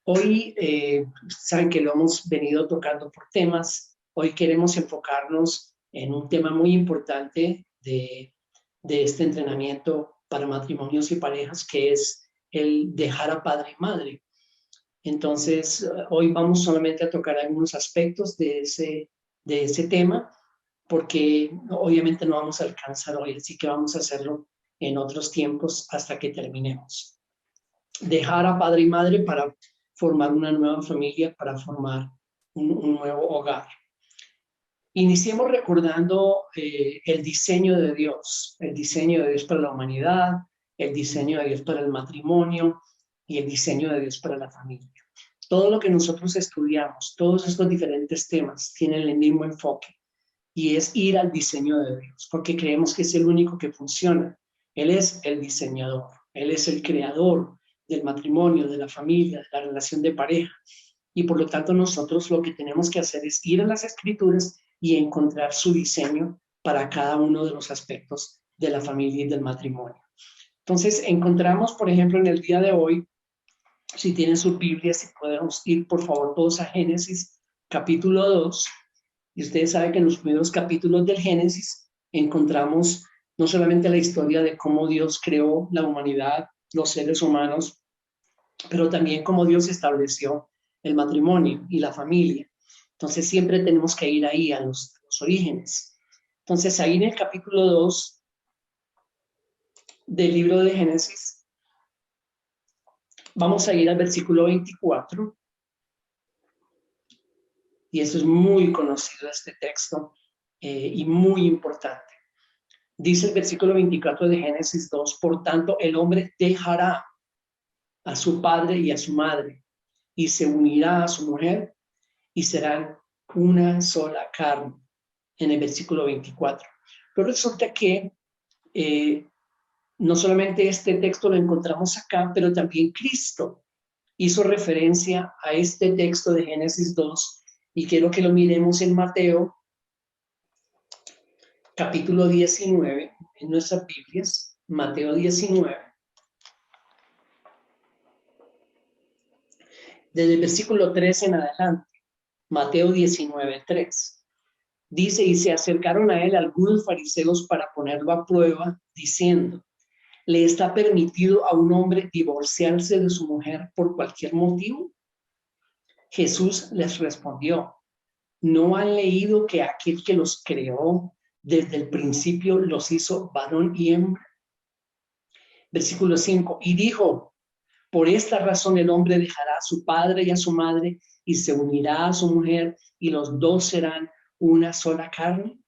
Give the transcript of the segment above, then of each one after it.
Hoy, saben que lo hemos venido tocando por temas. Hoy queremos enfocarnos en un tema muy importante de este entrenamiento para matrimonios y parejas, que es el dejar a padre y madre. Entonces, hoy vamos solamente a tocar algunos aspectos de ese tema, porque obviamente no vamos a alcanzar hoy, así que vamos a hacerlo en otros tiempos hasta que terminemos. Dejar a padre y madre para formar una nueva familia, para formar un nuevo hogar. Iniciemos recordando el diseño de Dios para la humanidad, el diseño de Dios para el matrimonio y el diseño de Dios para la familia. Todo lo que nosotros estudiamos, todos estos diferentes temas tienen el mismo enfoque y es ir al diseño de Dios, porque creemos que es el único que funciona. Él es el diseñador, Él es el creador del matrimonio, de la familia, de la relación de pareja. Y por lo tanto nosotros lo que tenemos que hacer es ir a las Escrituras y encontrar su diseño para cada uno de los aspectos de la familia y del matrimonio. Entonces encontramos, por ejemplo, en el día de hoy, si tienen sus Biblias, si podemos ir por favor todos a Génesis capítulo 2. Y ustedes saben que en los primeros capítulos del Génesis encontramos no solamente la historia de cómo Dios creó la humanidad, los seres humanos, pero también cómo Dios estableció el matrimonio y la familia. Entonces siempre tenemos que ir ahí a los orígenes. Entonces ahí en el capítulo 2 del libro de Génesis, vamos a ir al versículo 24. Y eso es muy conocido, este texto, y muy importante. Dice el versículo 24 de Génesis 2, por tanto, el hombre dejará a su padre y a su madre, y se unirá a su mujer, y serán una sola carne, en el versículo 24. Pero resulta que no solamente este texto lo encontramos acá, pero también Cristo hizo referencia a este texto de Génesis 2, y quiero que lo miremos en Mateo, capítulo 19, en nuestras Biblias, Mateo 19, desde el versículo 3 en adelante, Mateo 19, 3. Dice, y se acercaron a él algunos fariseos para ponerlo a prueba, diciendo, ¿le está permitido a un hombre divorciarse de su mujer por cualquier motivo? Jesús les respondió, ¿no han leído que aquel que los creó desde el principio los hizo varón y hembra? Versículo 5, y dijo, por esta razón el hombre dejará a su padre y a su madre y se unirá a su mujer y los dos serán una sola carne.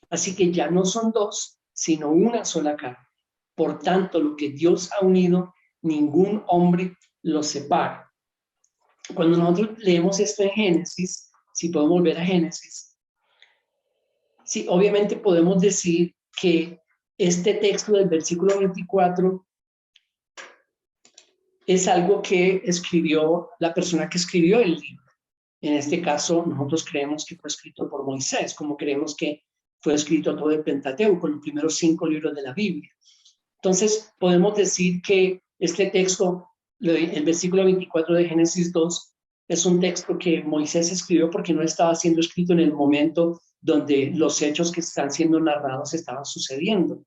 Así que ya no son dos, sino una sola carne. Por tanto, lo que Dios ha unido, ningún hombre lo separa. Cuando nosotros leemos esto en Génesis, si podemos volver a Génesis, sí, obviamente podemos decir que este texto del versículo 24 es algo que escribió la persona que escribió el libro. En este caso, nosotros creemos que fue escrito por Moisés, como creemos que fue escrito todo el Pentateuco, los primeros 5 libros de la Biblia. Entonces, podemos decir que este texto, el versículo 24 de Génesis 2, es un texto que Moisés escribió porque no estaba siendo escrito en el momento donde los hechos que están siendo narrados estaban sucediendo.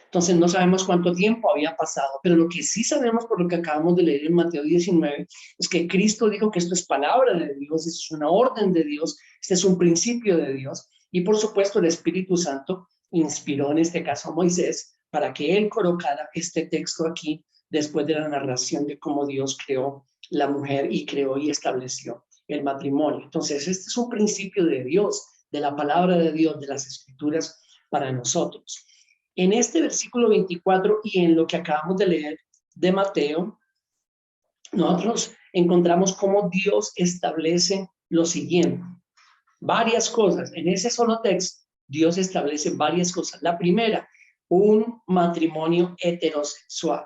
Entonces no sabemos cuánto tiempo había pasado, pero lo que sí sabemos por lo que acabamos de leer en Mateo 19 es que Cristo dijo que esto es palabra de Dios, esto es una orden de Dios, este es un principio de Dios, y por supuesto el Espíritu Santo inspiró en este caso a Moisés para que él colocara este texto aquí después de la narración de cómo Dios creó la mujer y creó y estableció el matrimonio. Entonces este es un principio de Dios, de la palabra de Dios, de las Escrituras para nosotros. En este versículo 24 y en lo que acabamos de leer de Mateo, nosotros encontramos cómo Dios establece lo siguiente. Varias cosas. En ese solo texto, Dios establece varias cosas. La primera, un matrimonio heterosexual.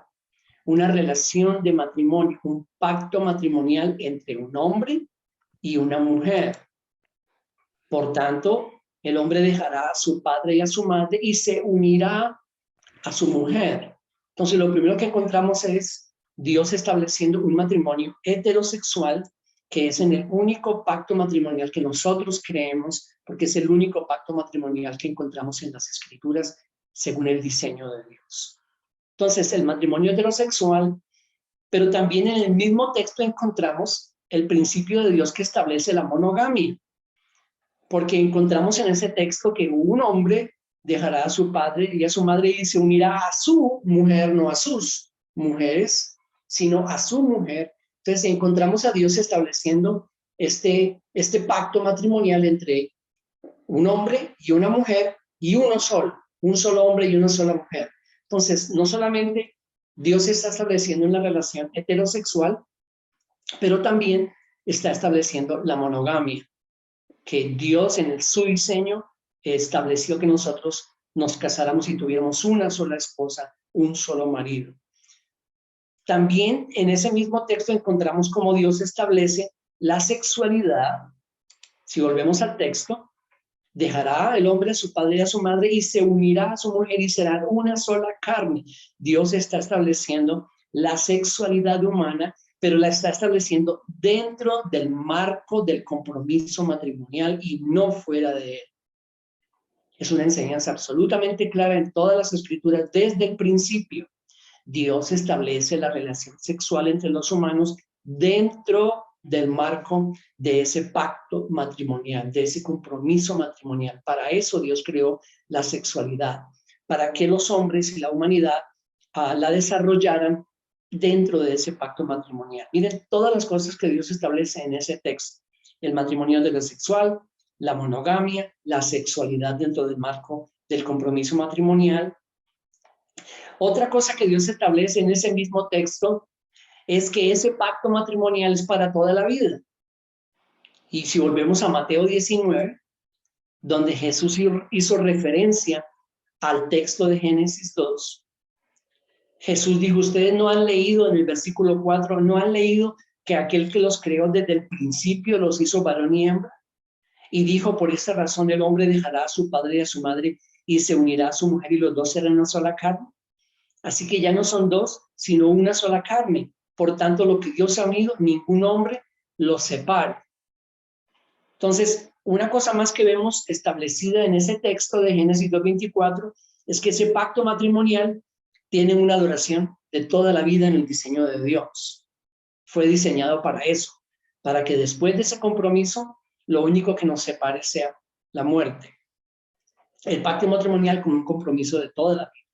Una relación de matrimonio, un pacto matrimonial entre un hombre y una mujer. Por tanto, el hombre dejará a su padre y a su madre y se unirá a su mujer. Entonces, lo primero que encontramos es Dios estableciendo un matrimonio heterosexual, que es en el único pacto matrimonial que nosotros creemos, porque es el único pacto matrimonial que encontramos en las Escrituras según el diseño de Dios. Entonces, el matrimonio heterosexual, pero también en el mismo texto encontramos el principio de Dios que establece la monogamia, porque encontramos en ese texto que un hombre dejará a su padre y a su madre y se unirá a su mujer, no a sus mujeres, sino a su mujer. Entonces encontramos a Dios estableciendo este pacto matrimonial entre un hombre y una mujer y un solo hombre y una sola mujer. Entonces, no solamente Dios está estableciendo una relación heterosexual, pero también está estableciendo la monogamia, que Dios en su diseño estableció que nosotros nos casáramos y tuviéramos una sola esposa, un solo marido. También en ese mismo texto encontramos cómo Dios establece la sexualidad. Si volvemos al texto, dejará el hombre a su padre y a su madre y se unirá a su mujer y serán una sola carne. Dios está estableciendo la sexualidad humana, pero la está estableciendo dentro del marco del compromiso matrimonial y no fuera de él. Es una enseñanza absolutamente clara en todas las Escrituras desde el principio. Dios establece la relación sexual entre los humanos dentro del marco de ese pacto matrimonial, de ese compromiso matrimonial. Para eso Dios creó la sexualidad, para que los hombres y la humanidad la desarrollaran dentro de ese pacto matrimonial. Miren todas las cosas que Dios establece en ese texto: el matrimonio heterosexual, la monogamia, la sexualidad dentro del marco del compromiso matrimonial. Otra cosa que Dios establece en ese mismo texto es que ese pacto matrimonial es para toda la vida. Y si volvemos a Mateo 19, donde Jesús hizo referencia al texto de Génesis 2, Jesús dijo: ustedes no han leído en el versículo 4, no han leído que aquel que los creó desde el principio los hizo varón y hembra. Y dijo: por esta razón el hombre dejará a su padre y a su madre y se unirá a su mujer y los dos serán una sola carne. Así que ya no son dos, sino una sola carne. Por tanto, lo que Dios ha unido, ningún hombre lo separa. Entonces, una cosa más que vemos establecida en ese texto de Génesis 2:24 es que ese pacto matrimonial tiene una duración de toda la vida en el diseño de Dios. Fue diseñado para eso, para que después de ese compromiso, lo único que nos separe sea la muerte. El pacto matrimonial como un compromiso de toda la vida.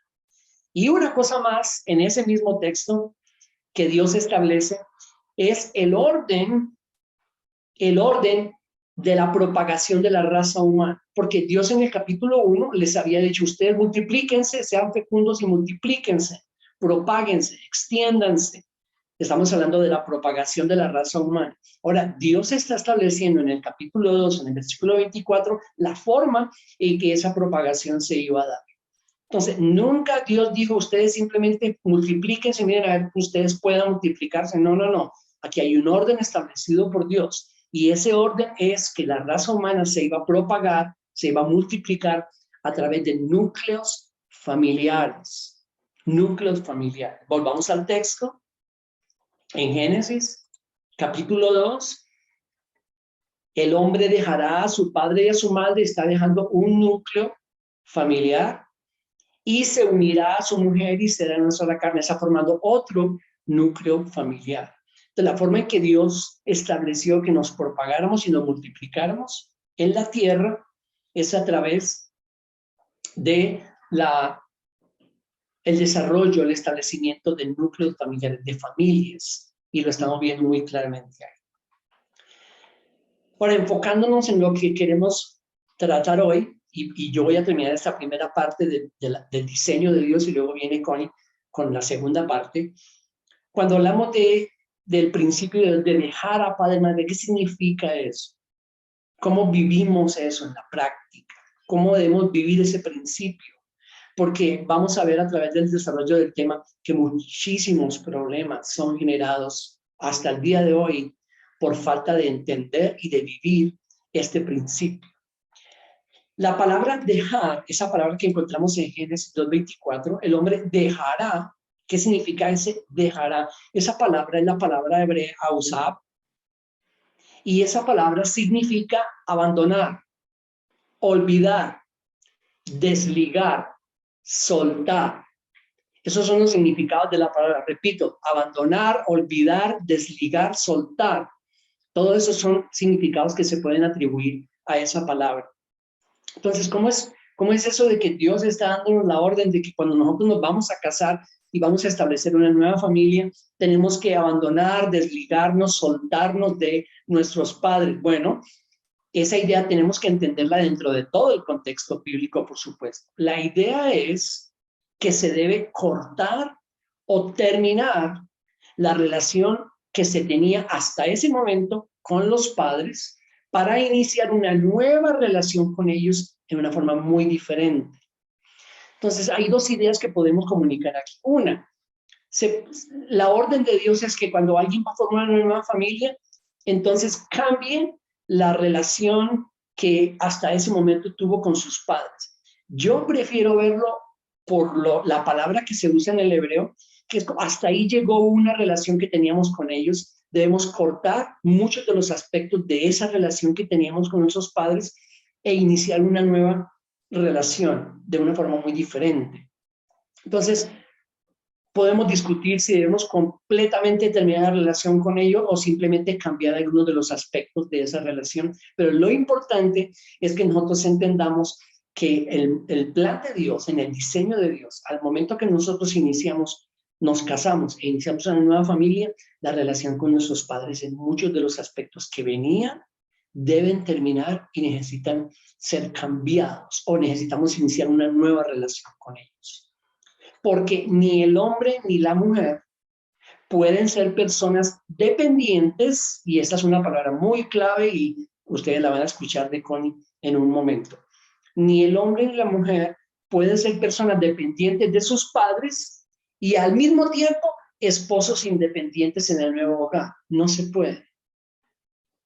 Y una cosa más en ese mismo texto que Dios establece es el orden de la propagación de la raza humana. Porque Dios en el capítulo 1 les había dicho: ustedes multiplíquense, sean fecundos y multiplíquense, propáguense, extiéndanse. Estamos hablando de la propagación de la raza humana. Ahora, Dios está estableciendo en el capítulo 2, en el versículo 24, la forma en que esa propagación se iba a dar. Entonces, nunca Dios dijo: ustedes simplemente multiplíquense, miren, a ver que ustedes puedan multiplicarse. No, no, no. Aquí hay un orden establecido por Dios. Y ese orden es que la raza humana se iba a propagar, se iba a multiplicar a través de núcleos familiares. Núcleos familiares. Volvamos al texto. En Génesis, capítulo 2, el hombre dejará a su padre y a su madre, está dejando un núcleo familiar, y se unirá a su mujer y será una sola carne. Está formando otro núcleo familiar. De la forma en que Dios estableció que nos propagáramos y nos multiplicáramos en la tierra es a través de el desarrollo, el establecimiento de núcleos familiares, de familias, y lo estamos viendo muy claramente ahí. Ahora, enfocándonos en lo que queremos tratar hoy, y yo voy a terminar esta primera parte del diseño de Dios y luego viene con la segunda parte. Cuando hablamos del principio de dejar a padre y madre, ¿qué significa eso? ¿Cómo vivimos eso en la práctica? ¿Cómo debemos vivir ese principio? Porque vamos a ver a través del desarrollo del tema que muchísimos problemas son generados hasta el día de hoy por falta de entender y de vivir este principio. La palabra dejar, esa palabra que encontramos en Génesis 2:24, el hombre dejará ¿Qué significa ese dejará? Esa palabra es la palabra hebrea, ausab, y esa palabra significa abandonar, olvidar, desligar, soltar. Esos son los significados de la palabra. Repito, abandonar, olvidar, desligar, soltar. Todos esos son significados que se pueden atribuir a esa palabra. Entonces, ¿cómo es eso de que Dios está dándonos la orden de que cuando nosotros nos vamos a casar y vamos a establecer una nueva familia, tenemos que abandonar, desligarnos, soltarnos de nuestros padres? Bueno, esa idea tenemos que entenderla dentro de todo el contexto bíblico, por supuesto. La idea es que se debe cortar o terminar la relación que se tenía hasta ese momento con los padres para iniciar una nueva relación con ellos de una forma muy diferente. Entonces, hay dos ideas que podemos comunicar aquí. Una, la orden de Dios es que cuando alguien va a formar una nueva familia, entonces cambie la relación que hasta ese momento tuvo con sus padres. Yo prefiero verlo por la palabra que se usa en el hebreo, que es hasta ahí llegó una relación que teníamos con ellos. Debemos cortar muchos de los aspectos de esa relación que teníamos con nuestros padres e iniciar una nueva relación de una forma muy diferente. Entonces, podemos discutir si debemos completamente terminar la relación con ellos o simplemente cambiar algunos de los aspectos de esa relación. Pero lo importante es que nosotros entendamos que el plan de Dios, en el diseño de Dios, al momento que nosotros nos casamos e iniciamos una nueva familia, la relación con nuestros padres en muchos de los aspectos que venían deben terminar y necesitan ser cambiados o necesitamos iniciar una nueva relación con ellos. Porque ni el hombre ni la mujer pueden ser personas dependientes, y esta es una palabra muy clave y ustedes la van a escuchar de Connie en un momento. Ni el hombre ni la mujer pueden ser personas dependientes de sus padres y al mismo tiempo esposos independientes en el nuevo hogar. No se puede.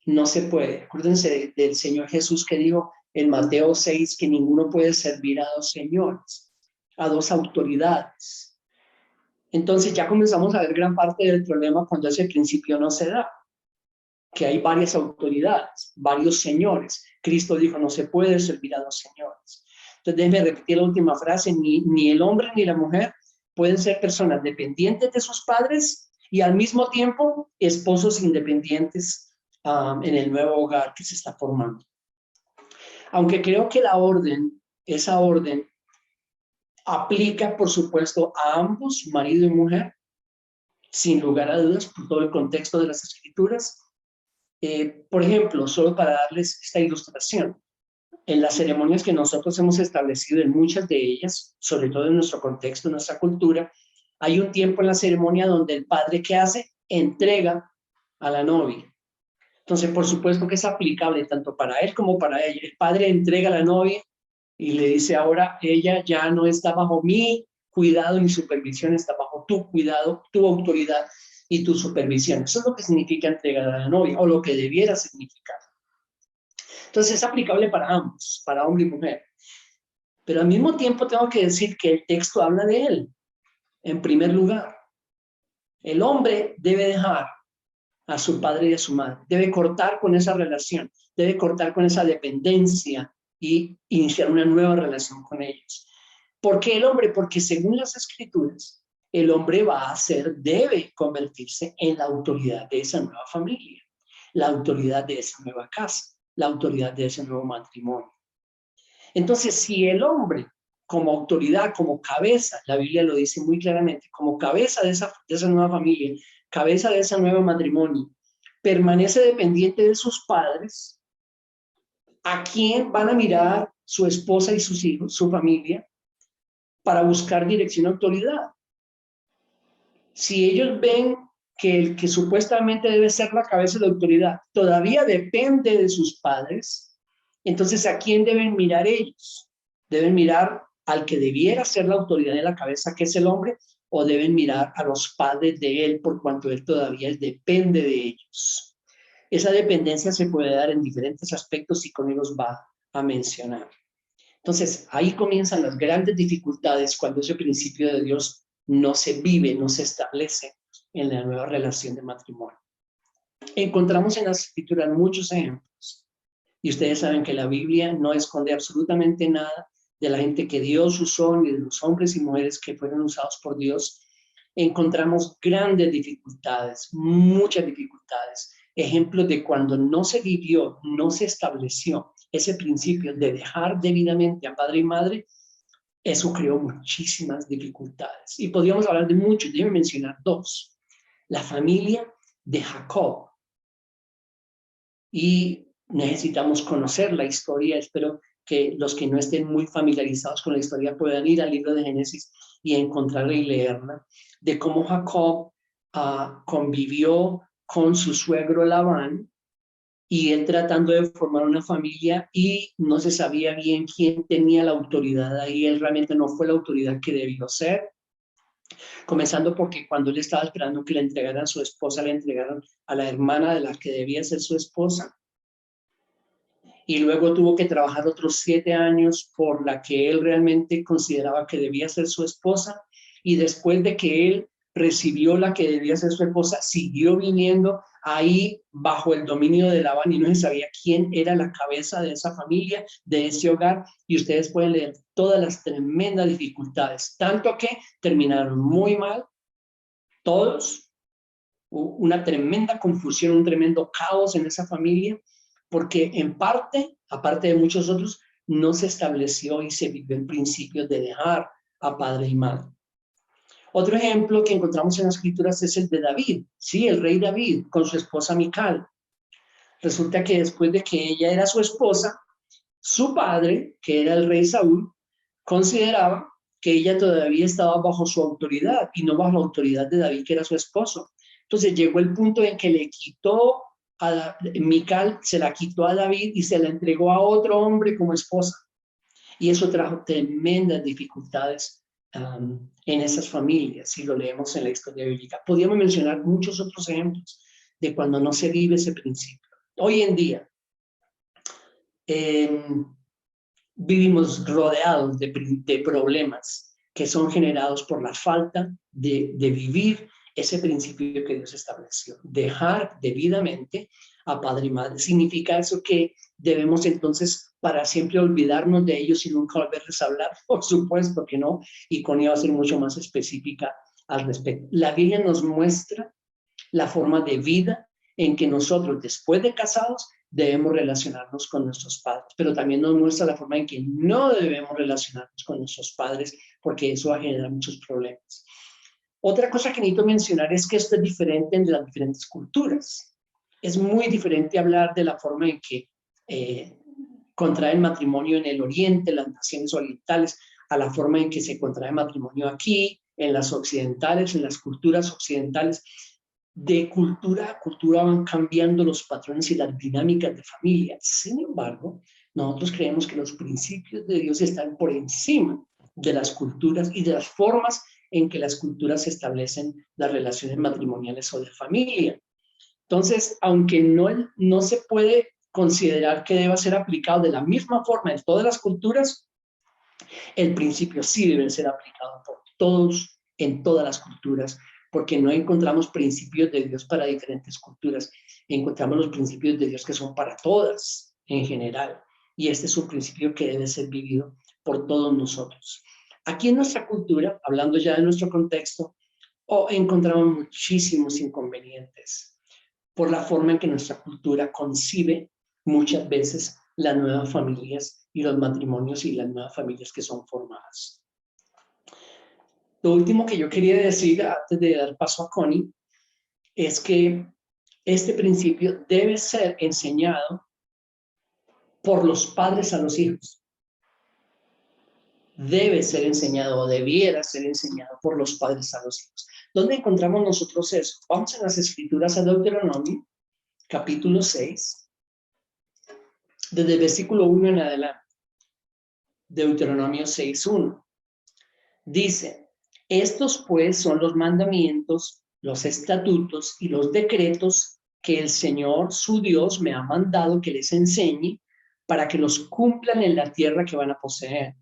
No se puede. Acuérdense del Señor Jesús que dijo en Mateo 6 que ninguno puede servir a dos señores, a dos autoridades. Entonces ya comenzamos a ver gran parte del problema cuando ese principio no se da, que hay varias autoridades, varios señores. Cristo dijo, no se puede servir a dos señores. Entonces déjenme repetir la última frase, ni el hombre ni la mujer pueden ser personas dependientes de sus padres y al mismo tiempo esposos independientes en el nuevo hogar que se está formando. Aunque creo que esa orden, aplica, por supuesto, a ambos, marido y mujer, sin lugar a dudas, por todo el contexto de las Escrituras. Por ejemplo, solo para darles esta ilustración, en las ceremonias que nosotros hemos establecido, en muchas de ellas, sobre todo en nuestro contexto, en nuestra cultura, hay un tiempo en la ceremonia donde el padre, ¿qué hace? Entrega a la novia. Entonces, por supuesto que es aplicable tanto para él como para ella. El padre entrega a la novia y le dice, ahora ella ya no está bajo mi cuidado ni supervisión, está bajo tu cuidado, tu autoridad y tu supervisión. Eso es lo que significa entregar a la novia, o lo que debiera significar. Entonces es aplicable para ambos, para hombre y mujer. Pero al mismo tiempo tengo que decir que el texto habla de él. En primer lugar, el hombre debe dejar a su padre y a su madre, debe cortar con esa relación, debe cortar con esa dependencia y iniciar una nueva relación con ellos. ¿Por qué el hombre? Porque según las Escrituras, el hombre debe convertirse en la autoridad de esa nueva familia, la autoridad de esa nueva casa, la autoridad de ese nuevo matrimonio. Entonces, si el hombre, como autoridad, como cabeza, la Biblia lo dice muy claramente, como cabeza de esa nueva familia, cabeza de ese nuevo matrimonio, permanece dependiente de sus padres, ¿a quién van a mirar su esposa y sus hijos, su familia, para buscar dirección y autoridad? Si ellos ven que el que supuestamente debe ser la cabeza de la autoridad todavía depende de sus padres, entonces ¿a quién deben mirar ellos? ¿Deben mirar al que debiera ser la autoridad de la cabeza, que es el hombre, o deben mirar a los padres de él por cuanto él todavía depende de ellos? Esa dependencia se puede dar en diferentes aspectos y con ellos va a mencionar. Entonces, ahí comienzan las grandes dificultades cuando ese principio de Dios no se vive, no se establece en la nueva relación de matrimonio. Encontramos en las escrituras muchos ejemplos, y ustedes saben que la Biblia no esconde absolutamente nada de la gente que Dios usó, ni de los hombres y mujeres que fueron usados por Dios. Encontramos grandes dificultades, muchas dificultades, ejemplos de cuando no se vivió, no se estableció ese principio de dejar debidamente a padre y madre. Eso creó muchísimas dificultades. Y podríamos hablar de muchos, déjenme mencionar dos. La familia de Jacob. Y necesitamos conocer la historia. Espero que los que no estén muy familiarizados con la historia puedan ir al libro de Génesis y encontrarla y leerla, de cómo Jacob convivió con su suegro Labán, y él tratando de formar una familia, y no se sabía bien quién tenía la autoridad ahí. Él realmente no fue la autoridad que debió ser, comenzando porque cuando él estaba esperando que le entregaran a su esposa, le entregaron a la hermana de la que debía ser su esposa, y luego tuvo que trabajar otros 7 años por la que él realmente consideraba que debía ser su esposa, y después de que él recibió la que debía ser su esposa, siguió viniendo ahí bajo el dominio de Labán, y no se sabía quién era la cabeza de esa familia, de ese hogar, y ustedes pueden leer todas las tremendas dificultades, tanto que terminaron muy mal, todos, una tremenda confusión, un tremendo caos en esa familia, porque en parte, aparte de muchos otros, no se estableció y se vivió el principio de dejar a padre y madre. Otro ejemplo que encontramos en las escrituras es el de David, sí, el rey David, con su esposa Mical. Resulta que después de que ella era su esposa, su padre, que era el rey Saúl, consideraba que ella todavía estaba bajo su autoridad y no bajo la autoridad de David, que era su esposo. Entonces llegó el punto en que le quitó a Mical, se la quitó a David y se la entregó a otro hombre como esposa. Y eso trajo tremendas dificultades en esas familias, si lo leemos en la historia bíblica. Podríamos mencionar muchos otros ejemplos de cuando no se vive ese principio. Hoy en día vivimos rodeados de problemas que son generados por la falta de vivir ese principio que Dios estableció. Dejar debidamente a padre y madre. ¿Significa eso que debemos entonces para siempre olvidarnos de ellos y nunca volverles a hablar? Por supuesto que no, y Connie va a ser mucho más específica al respecto. La Biblia nos muestra la forma de vida en que nosotros, después de casados, debemos relacionarnos con nuestros padres, pero también nos muestra la forma en que no debemos relacionarnos con nuestros padres, porque eso va a generar muchos problemas. Otra cosa que necesito mencionar es que esto es diferente en las diferentes culturas. Es muy diferente hablar de la forma en que contraen matrimonio en el oriente, las naciones orientales, a la forma en que se contrae matrimonio aquí, en las occidentales, en las culturas occidentales. De cultura a cultura van cambiando los patrones y las dinámicas de familia. Sin embargo, nosotros creemos que los principios de Dios están por encima de las culturas y de las formas en que las culturas establecen las relaciones matrimoniales o de familia. Entonces, aunque no se puede considerar que deba ser aplicado de la misma forma en todas las culturas, el principio sí debe ser aplicado por todos, en todas las culturas, porque no encontramos principios de Dios para diferentes culturas, encontramos los principios de Dios que son para todas en general, y este es un principio que debe ser vivido por todos nosotros. Aquí en nuestra cultura, hablando ya de nuestro contexto, encontramos muchísimos inconvenientes por la forma en que nuestra cultura concibe muchas veces las nuevas familias y los matrimonios y las nuevas familias que son formadas. Lo último que yo quería decir antes de dar paso a Connie es que este principio debe ser enseñado por los padres a los hijos. Debe ser enseñado o debiera ser enseñado por los padres a los hijos. ¿Dónde encontramos nosotros eso? Vamos en las escrituras a Deuteronomio, capítulo 6, desde el versículo 1 en adelante. Deuteronomio 6:1. Dice: estos pues son los mandamientos, los estatutos y los decretos que el Señor su Dios me ha mandado que les enseñe, para que los cumplan en la tierra que van a poseer,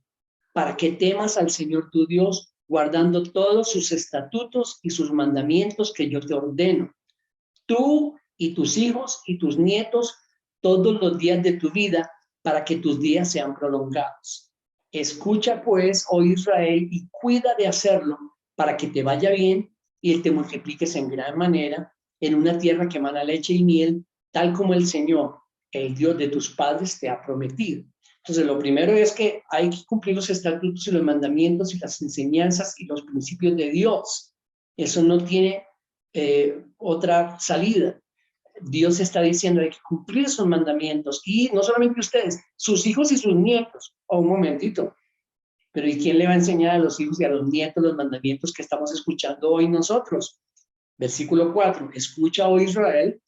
para que temas al Señor tu Dios guardando todos sus estatutos y sus mandamientos que yo te ordeno, tú y tus hijos y tus nietos todos los días de tu vida, para que tus días sean prolongados. Escucha pues, oh Israel, y cuida de hacerlo, para que te vaya bien y te multipliques en gran manera en una tierra que emana leche y miel, tal como el Señor, el Dios de tus padres, te ha prometido. Entonces, lo primero es que hay que cumplir los estatutos y los mandamientos y las enseñanzas y los principios de Dios. Eso no tiene otra salida. Dios está diciendo hay que cumplir esos mandamientos, y no solamente ustedes, sus hijos y sus nietos. Oh, un momentito, pero ¿y quién le va a enseñar a los hijos y a los nietos los mandamientos que estamos escuchando hoy nosotros? Versículo 4, escucha, oh Israel,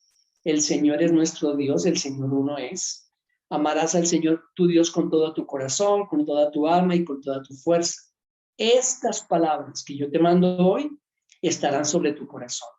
el Señor es nuestro Dios, el Señor uno es. Amarás al Señor tu Dios con todo tu corazón, con toda tu alma y con toda tu fuerza. Estas palabras que yo te mando hoy estarán sobre tu corazón.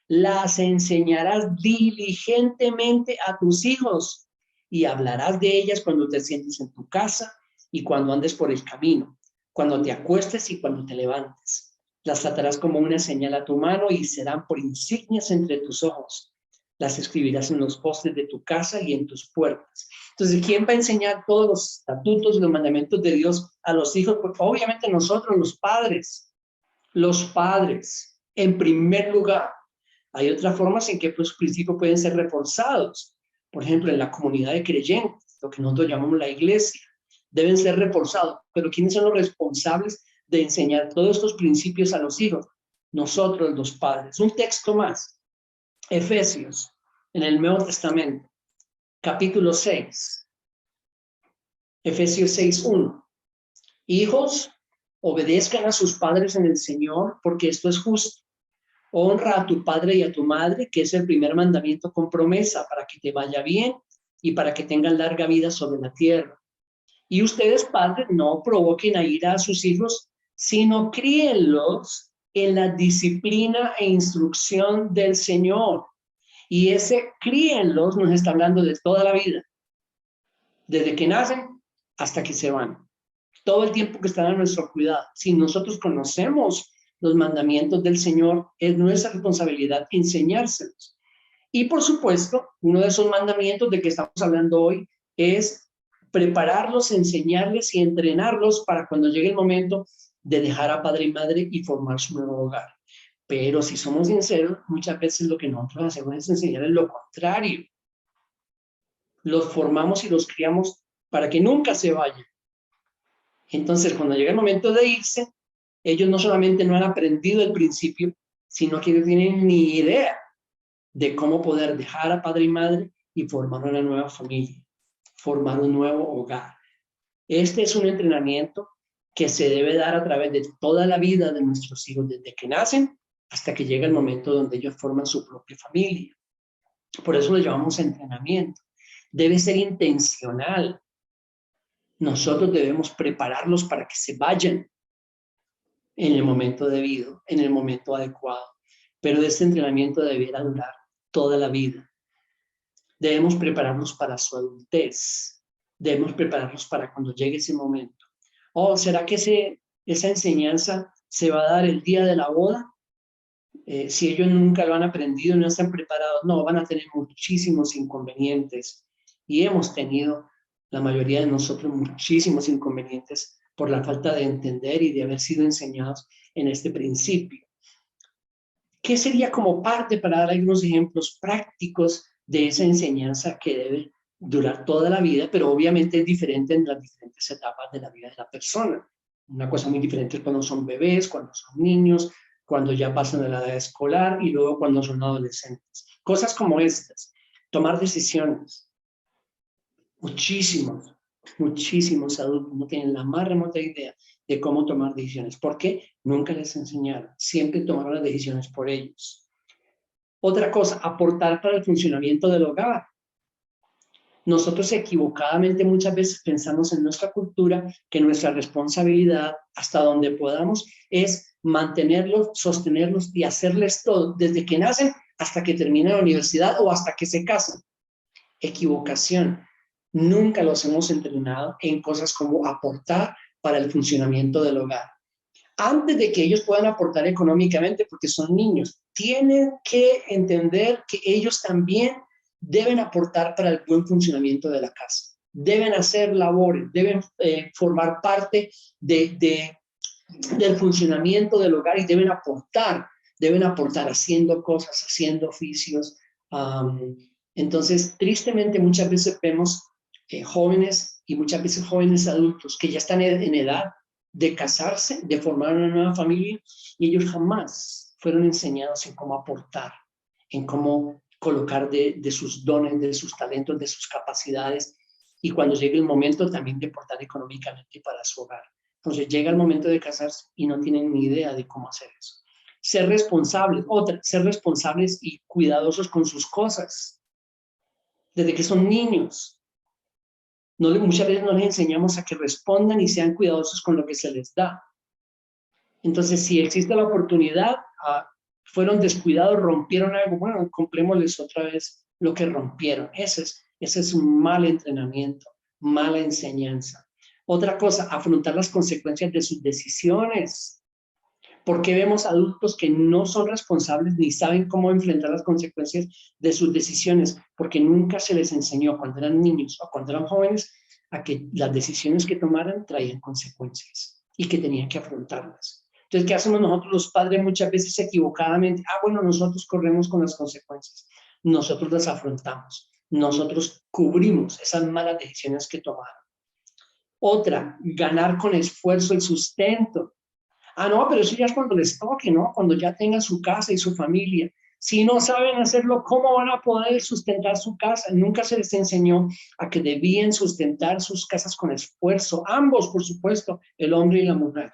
Las enseñarás diligentemente a tus hijos y hablarás de ellas cuando te sientes en tu casa y cuando andes por el camino, cuando te acuestes y cuando te levantes. Las atarás como una señal a tu mano y serán por insignias entre tus ojos. Las escribirás en los postes de tu casa y en tus puertas. Entonces, ¿quién va a enseñar todos los estatutos y los mandamientos de Dios a los hijos? Pues obviamente nosotros, los padres. Los padres, en primer lugar. Hay otras formas en que los principios pueden ser reforzados. Por ejemplo, en la comunidad de creyentes, lo que nosotros llamamos la iglesia, deben ser reforzados. Pero ¿quiénes son los responsables de enseñar todos estos principios a los hijos? Nosotros, los padres. Un texto más. Efesios, en el Nuevo Testamento, capítulo 6. Efesios 6:1. Hijos, obedezcan a sus padres en el Señor, porque esto es justo. Honra a tu padre y a tu madre, que es el primer mandamiento con promesa, para que te vaya bien y para que tengan larga vida sobre la tierra. Y ustedes, padres, no provoquen a ira a sus hijos, sino críenlos en la disciplina e instrucción del Señor. Y ese críenlos nos está hablando de toda la vida, desde que nacen hasta que se van. Todo el tiempo que están a nuestro cuidado. Si nosotros conocemos los mandamientos del Señor, es nuestra responsabilidad enseñárselos. Y por supuesto, uno de esos mandamientos de que estamos hablando hoy es prepararlos, enseñarles y entrenarlos para cuando llegue el momento de dejar a padre y madre y formar su nuevo hogar. Pero si somos sinceros, muchas veces lo que nosotros hacemos es enseñarles lo contrario. Los formamos y los criamos para que nunca se vayan. Entonces, cuando llega el momento de irse, ellos no solamente no han aprendido el principio, sino que no tienen ni idea de cómo poder dejar a padre y madre y formar una nueva familia, formar un nuevo hogar. Este es un entrenamiento que se debe dar a través de toda la vida de nuestros hijos, desde que nacen hasta que llega el momento donde ellos forman su propia familia. Por eso lo llamamos entrenamiento. Debe ser intencional. Nosotros debemos prepararlos para que se vayan en el momento debido, en el momento adecuado. Pero este entrenamiento deberá durar toda la vida. Debemos prepararnos para su adultez. Debemos prepararnos para cuando llegue ese momento. ¿O será que esa enseñanza se va a dar el día de la boda? Si ellos nunca lo han aprendido, no están preparados, no, van a tener muchísimos inconvenientes. Y hemos tenido, la mayoría de nosotros, muchísimos inconvenientes por la falta de entender y de haber sido enseñados en este principio. ¿Qué sería como parte para dar algunos ejemplos prácticos de esa enseñanza que debe durar toda la vida, pero obviamente es diferente en las diferentes etapas de la vida de la persona? Una cosa muy diferente es cuando son bebés, cuando son niños, cuando ya pasan de la edad escolar y luego cuando son adolescentes. Cosas como estas, tomar decisiones. Muchísimos adultos no tienen la más remota idea de cómo tomar decisiones. ¿Por qué? Nunca les enseñaron. Siempre tomaron las decisiones por ellos. Otra cosa, aportar para el funcionamiento del hogar. Nosotros equivocadamente muchas veces pensamos en nuestra cultura que nuestra responsabilidad, hasta donde podamos, es mantenerlos, sostenerlos y hacerles todo, desde que nacen hasta que terminan la universidad o hasta que se casan. Equivocación. Nunca los hemos entrenado en cosas como aportar para el funcionamiento del hogar. antes de que ellos puedan aportar económicamente, porque son niños, tienen que entender que ellos también deben aportar para el buen funcionamiento de la casa. Deben hacer labores, deben formar parte del funcionamiento del hogar y deben aportar haciendo cosas, haciendo oficios. Entonces, tristemente, muchas veces vemos jóvenes y muchas veces jóvenes adultos que ya están en edad de casarse, de formar una nueva familia, y ellos jamás fueron enseñados en cómo aportar, en cómo colocar de sus dones, de sus talentos, de sus capacidades, y cuando llegue el momento también de aportar económicamente para su hogar. Entonces llega el momento de casarse y no tienen ni idea de cómo hacer eso. Ser responsables y cuidadosos con sus cosas, desde que son niños. Muchas veces no les enseñamos a que respondan y sean cuidadosos con lo que se les da. Entonces, si existe la oportunidad, fueron descuidados, rompieron algo, bueno, comprémosles otra vez lo que rompieron. Ese es un mal entrenamiento, mala enseñanza. Otra cosa, afrontar las consecuencias de sus decisiones. ¿Por qué vemos adultos que no son responsables ni saben cómo enfrentar las consecuencias de sus decisiones? Porque nunca se les enseñó cuando eran niños o cuando eran jóvenes a que las decisiones que tomaran traían consecuencias y que tenían que afrontarlas. Entonces, ¿qué hacemos nosotros los padres muchas veces equivocadamente? Bueno, nosotros corremos con las consecuencias, nosotros las afrontamos, nosotros cubrimos esas malas decisiones que tomaron. Otra, ganar con esfuerzo el sustento. No, pero eso ya es cuando les toque, ¿no? Cuando ya tengan su casa y su familia. Si no saben hacerlo, ¿cómo van a poder sustentar su casa? Nunca se les enseñó a que debían sustentar sus casas con esfuerzo. Ambos, por supuesto, el hombre y la mujer,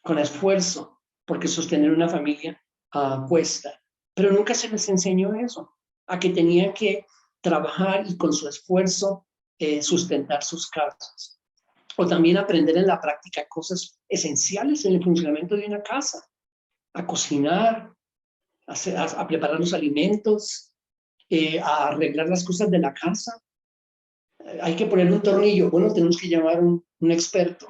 con esfuerzo, porque sostener una familia cuesta. Pero nunca se les enseñó eso, a que tenían que trabajar y con su esfuerzo sustentar sus casas. O también aprender en la práctica cosas esenciales en el funcionamiento de una casa, a cocinar, a preparar los alimentos, a arreglar las cosas de la casa. Hay que poner un tornillo. Bueno, tenemos que llamar a un experto,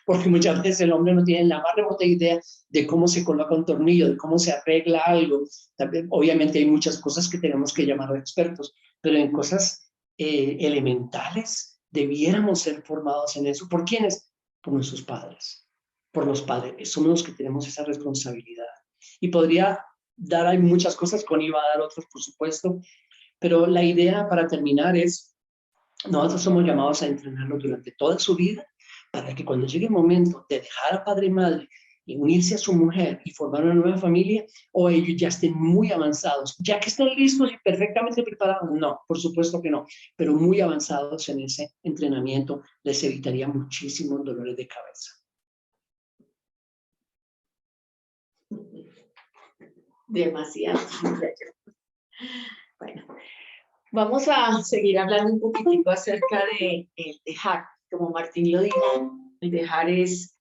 porque muchas veces el hombre no tiene la más remota idea de cómo se coloca un tornillo, de cómo se arregla algo. También, obviamente hay muchas cosas que tenemos que llamar a expertos, pero en cosas elementales debiéramos ser formados en eso. ¿Por quiénes? Por nuestros padres, por los padres. Somos los que tenemos esa responsabilidad. Y podría dar, hay muchas cosas, Connie va a dar otros, por supuesto, pero la idea para terminar es, nosotros somos llamados a entrenarlo durante toda su vida para que cuando llegue el momento de dejar a padre y madre y unirse a su mujer y formar una nueva familia, o ellos ya estén muy avanzados, ya que estén listos y perfectamente preparados. No, por supuesto que no, pero muy avanzados en ese entrenamiento les evitaría muchísimos dolores de cabeza. Demasiado. Bueno, vamos a seguir hablando un poquitico acerca de el dejar. Como Martín lo dijo, el dejar es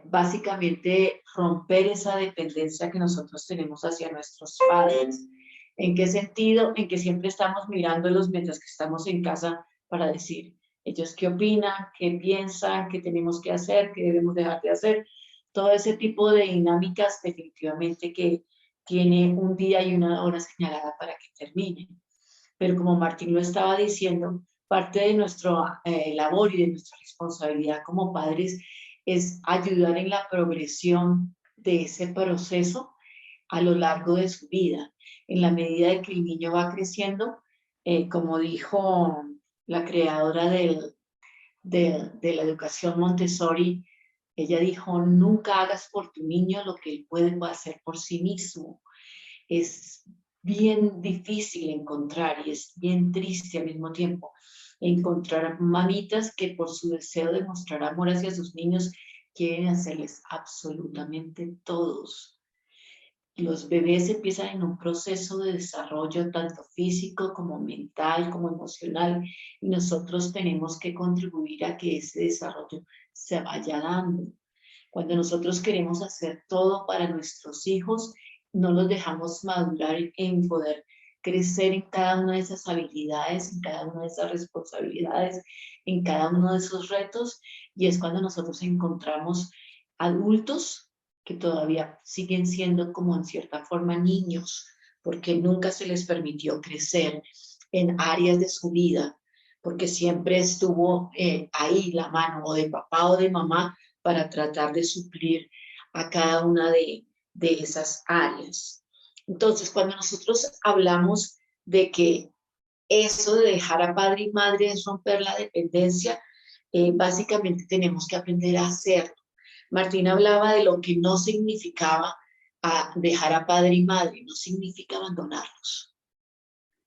básicamente romper esa dependencia que nosotros tenemos hacia nuestros padres. ¿En qué sentido? En que siempre estamos mirándolos mientras que estamos en casa para decir, ellos qué opinan, qué piensan, qué tenemos que hacer, qué debemos dejar de hacer. Todo ese tipo de dinámicas definitivamente que tiene un día y una hora señalada para que termine. Pero como Martín lo estaba diciendo, parte de nuestra labor y de nuestra responsabilidad como padres es ayudar en la progresión de ese proceso a lo largo de su vida. En la medida de que el niño va creciendo, como dijo la creadora de la educación Montessori, ella dijo, nunca hagas por tu niño lo que él puede hacer por sí mismo. Es bien difícil encontrar y es bien triste al mismo tiempo encontrar mamitas que por su deseo de mostrar amor hacia sus niños quieren hacerles absolutamente todos. Los bebés empiezan en un proceso de desarrollo tanto físico como mental, como emocional, y nosotros tenemos que contribuir a que ese desarrollo se vaya dando. Cuando nosotros queremos hacer todo para nuestros hijos, no los dejamos madurar en poder crecer en cada una de esas habilidades, en cada una de esas responsabilidades, en cada uno de esos retos, y es cuando nosotros encontramos adultos que todavía siguen siendo como en cierta forma niños, porque nunca se les permitió crecer en áreas de su vida, porque siempre estuvo ahí la mano o de papá o de mamá para tratar de suplir a cada una de esas áreas. Entonces, cuando nosotros hablamos de que eso de dejar a padre y madre es romper la dependencia, básicamente tenemos que aprender a hacerlo. Martín hablaba de lo que no significaba dejar a padre y madre, no significa abandonarlos.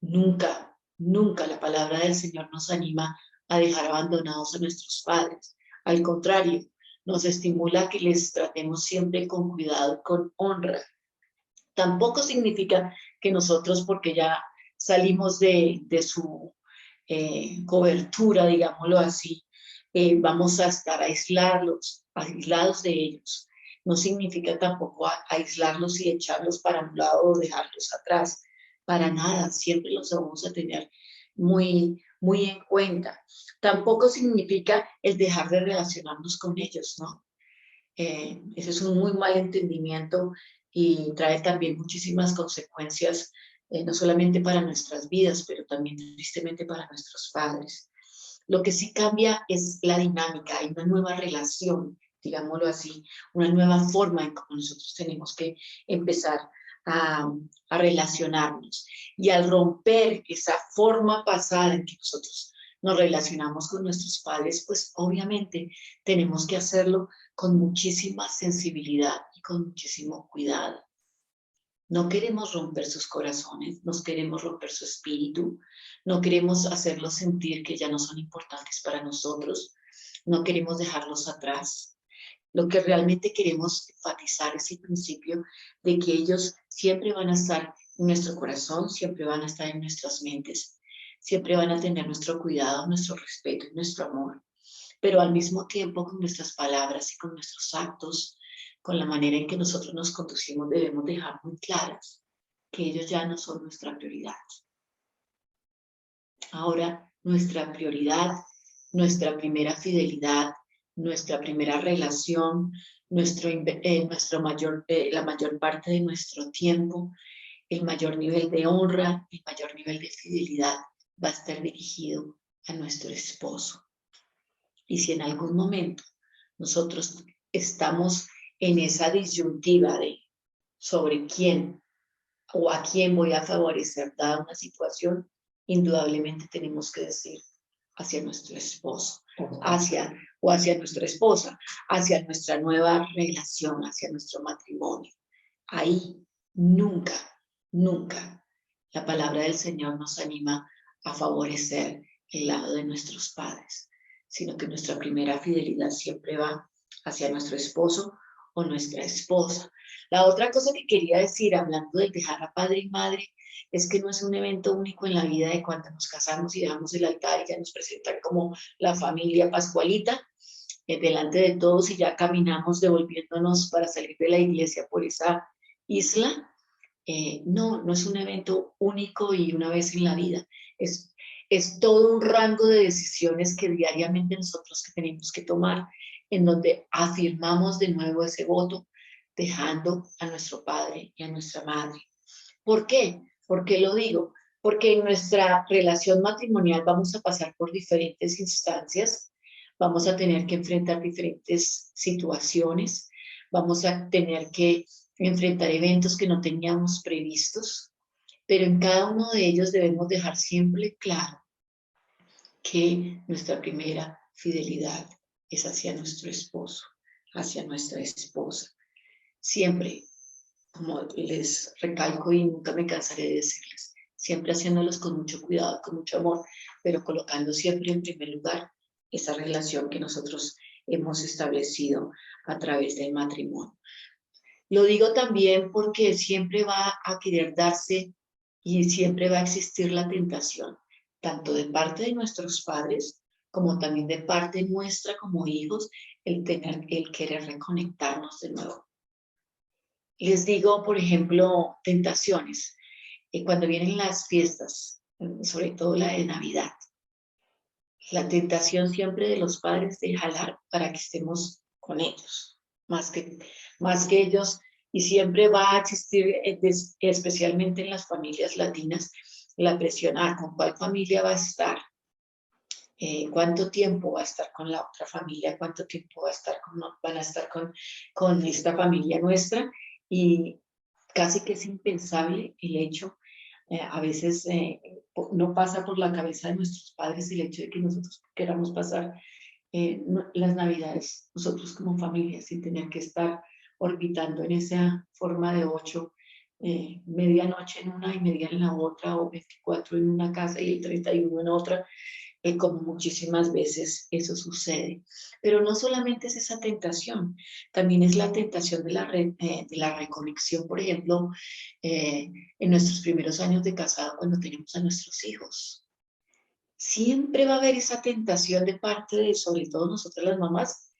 Nunca, nunca la palabra del Señor nos anima a dejar abandonados a nuestros padres. Al contrario, nos estimula a que les tratemos siempre con cuidado y con honra. Tampoco significa que nosotros, porque ya salimos de su cobertura, digámoslo así, vamos a estar aislados de ellos. No significa tampoco aislarlos y echarlos para un lado o dejarlos atrás. Para nada, siempre los vamos a tener muy, muy en cuenta. Tampoco significa el dejar de relacionarnos con ellos, ¿no? Ese es un muy mal entendimiento y trae también muchísimas consecuencias, no solamente para nuestras vidas, pero también tristemente para nuestros padres. Lo que sí cambia es la dinámica, hay una nueva relación, digámoslo así, una nueva forma en cómo nosotros tenemos que empezar a relacionarnos. Y al romper esa forma pasada en que nosotros nos relacionamos con nuestros padres, pues obviamente tenemos que hacerlo con muchísima sensibilidad y con muchísimo cuidado. No queremos romper sus corazones, no queremos romper su espíritu, no queremos hacerlos sentir que ya no son importantes para nosotros, no queremos dejarlos atrás. Lo que realmente queremos enfatizar es el principio de que ellos siempre van a estar en nuestro corazón, siempre van a estar en nuestras mentes, siempre van a tener nuestro cuidado, nuestro respeto y nuestro amor, pero al mismo tiempo con nuestras palabras y con nuestros actos, con la manera en que nosotros nos conducimos, debemos dejar muy claras que ellos ya no son nuestra prioridad. Ahora, nuestra prioridad, nuestra primera fidelidad, nuestra primera relación, la mayor parte de nuestro tiempo, el mayor nivel de honra, el mayor nivel de fidelidad va a estar dirigido a nuestro esposo. Y si en algún momento nosotros estamos en esa disyuntiva de sobre quién o a quién voy a favorecer dada una situación, indudablemente tenemos que decir hacia nuestro esposo, hacia nuestra esposa, hacia nuestra nueva relación, hacia nuestro matrimonio. Ahí nunca, nunca la palabra del Señor nos anima a favorecer el lado de nuestros padres, sino que nuestra primera fidelidad siempre va hacia nuestro esposo o nuestra esposa. La otra cosa que quería decir, hablando de dejar a padre y madre, es que no es un evento único en la vida de cuando nos casamos y dejamos el altar y ya nos presentan como la familia pascualita delante de todos y ya caminamos devolviéndonos para salir de la iglesia por esa isla. No es un evento único y una vez en la vida. Es todo un rango de decisiones que diariamente nosotros que tenemos que tomar, en donde afirmamos de nuevo ese voto, dejando a nuestro padre y a nuestra madre. ¿Por qué? ¿Por qué lo digo? Porque en nuestra relación matrimonial vamos a pasar por diferentes instancias, vamos a tener que enfrentar diferentes situaciones, vamos a tener que enfrentar eventos que no teníamos previstos, pero en cada uno de ellos debemos dejar siempre claro que nuestra primera fidelidad es hacia nuestro esposo, hacia nuestra esposa. Siempre, como les recalco y nunca me cansaré de decirles, siempre haciéndolos con mucho cuidado, con mucho amor, pero colocando siempre en primer lugar esa relación que nosotros hemos establecido a través del matrimonio. Lo digo también porque siempre va a querer darse y siempre va a existir la tentación, tanto de parte de nuestros padres como también de parte nuestra como hijos, el querer reconectarnos de nuevo. Les digo, por ejemplo, tentaciones. Cuando vienen las fiestas, sobre todo la de Navidad, la tentación siempre de los padres de jalar para que estemos con ellos. más que, más que ellos, y siempre va a existir, especialmente en las familias latinas, la presión a con cuál familia va a estar, cuánto tiempo va a estar con la otra familia, cuánto tiempo va a estar van a estar con esta familia nuestra, y casi que es impensable el hecho, a veces no pasa por la cabeza de nuestros padres el hecho de que nosotros queramos pasar las Navidades, nosotros como familia, sin tener que estar orbitando en esa forma de 8, medianoche en una y media en la otra, o 24 en una casa y el 31 en otra, como muchísimas veces eso sucede. Pero no solamente es esa tentación, también es la tentación de la reconexión, por ejemplo, en nuestros primeros años de casado cuando tenemos a nuestros hijos. Siempre va a haber esa tentación de parte de, sobre todo nosotras las mamás,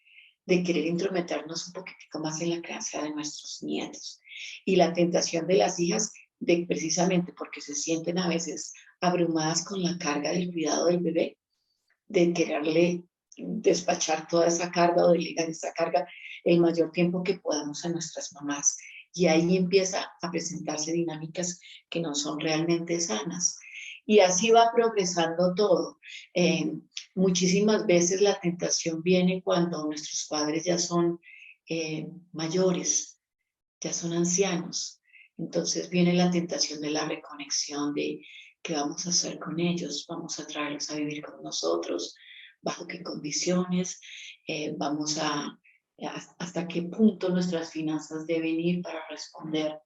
de querer intrometernos un poquitico más en la crianza de nuestros nietos. Y la tentación de las hijas de precisamente porque se sienten a veces abrumadas con la carga del cuidado del bebé, de quererle despachar toda esa carga o delegar esa carga el mayor tiempo que podamos a nuestras mamás. Y ahí empieza a presentarse dinámicas que no son realmente sanas. Y así va progresando todo. Muchísimas veces la tentación viene cuando nuestros padres ya son mayores, ya son ancianos. Entonces viene la tentación de la reconexión, de qué vamos a hacer con ellos, vamos a traerlos a vivir con nosotros, bajo qué condiciones, vamos hasta qué punto nuestras finanzas deben ir para responder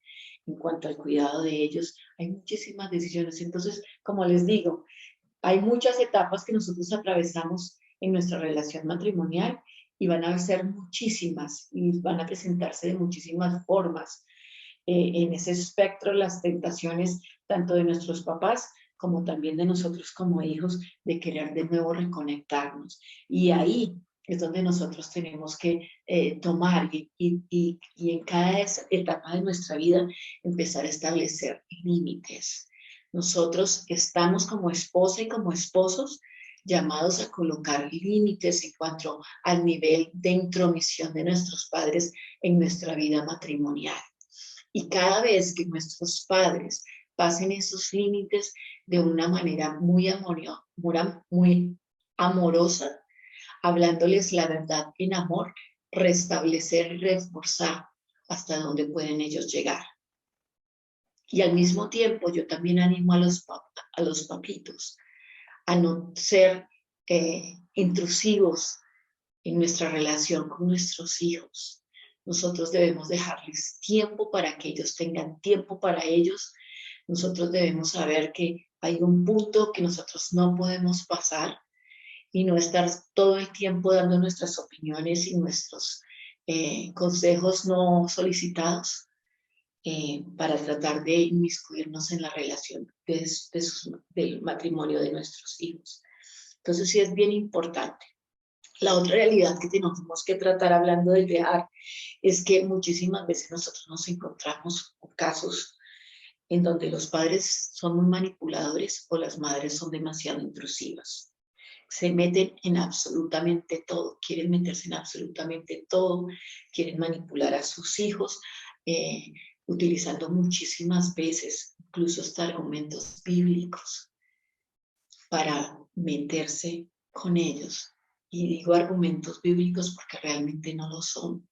en cuanto al cuidado de ellos. Hay muchísimas decisiones. Entonces, como les digo, hay muchas etapas que nosotros atravesamos en nuestra relación matrimonial y van a ser muchísimas y van a presentarse de muchísimas formas. En ese espectro, las tentaciones tanto de nuestros papás como también de nosotros como hijos, de querer de nuevo reconectarnos. Y ahí es donde nosotros tenemos que tomar y en cada etapa de nuestra vida empezar a establecer límites. Nosotros estamos como esposa y como esposos llamados a colocar límites en cuanto al nivel de intromisión de nuestros padres en nuestra vida matrimonial. Y cada vez que nuestros padres pasen esos límites de una manera muy amorosa, hablándoles la verdad en amor, restablecer y reforzar hasta donde pueden ellos llegar. Y al mismo tiempo yo también animo a los papitos a no ser intrusivos en nuestra relación con nuestros hijos. Nosotros debemos dejarles tiempo para que ellos tengan tiempo para ellos. Nosotros debemos saber que hay un punto que nosotros no podemos pasar y no estar todo el tiempo dando nuestras opiniones y nuestros consejos no solicitados para tratar de inmiscuirnos en la relación del matrimonio de nuestros hijos. Entonces sí es bien importante. La otra realidad que tenemos que tratar hablando del dejar es que muchísimas veces nosotros nos encontramos con casos en donde los padres son muy manipuladores o las madres son demasiado intrusivas. Se meten en absolutamente todo, quieren meterse en absolutamente todo, quieren manipular a sus hijos, utilizando muchísimas veces, incluso hasta argumentos bíblicos, para meterse con ellos. Y digo argumentos bíblicos porque realmente no lo son,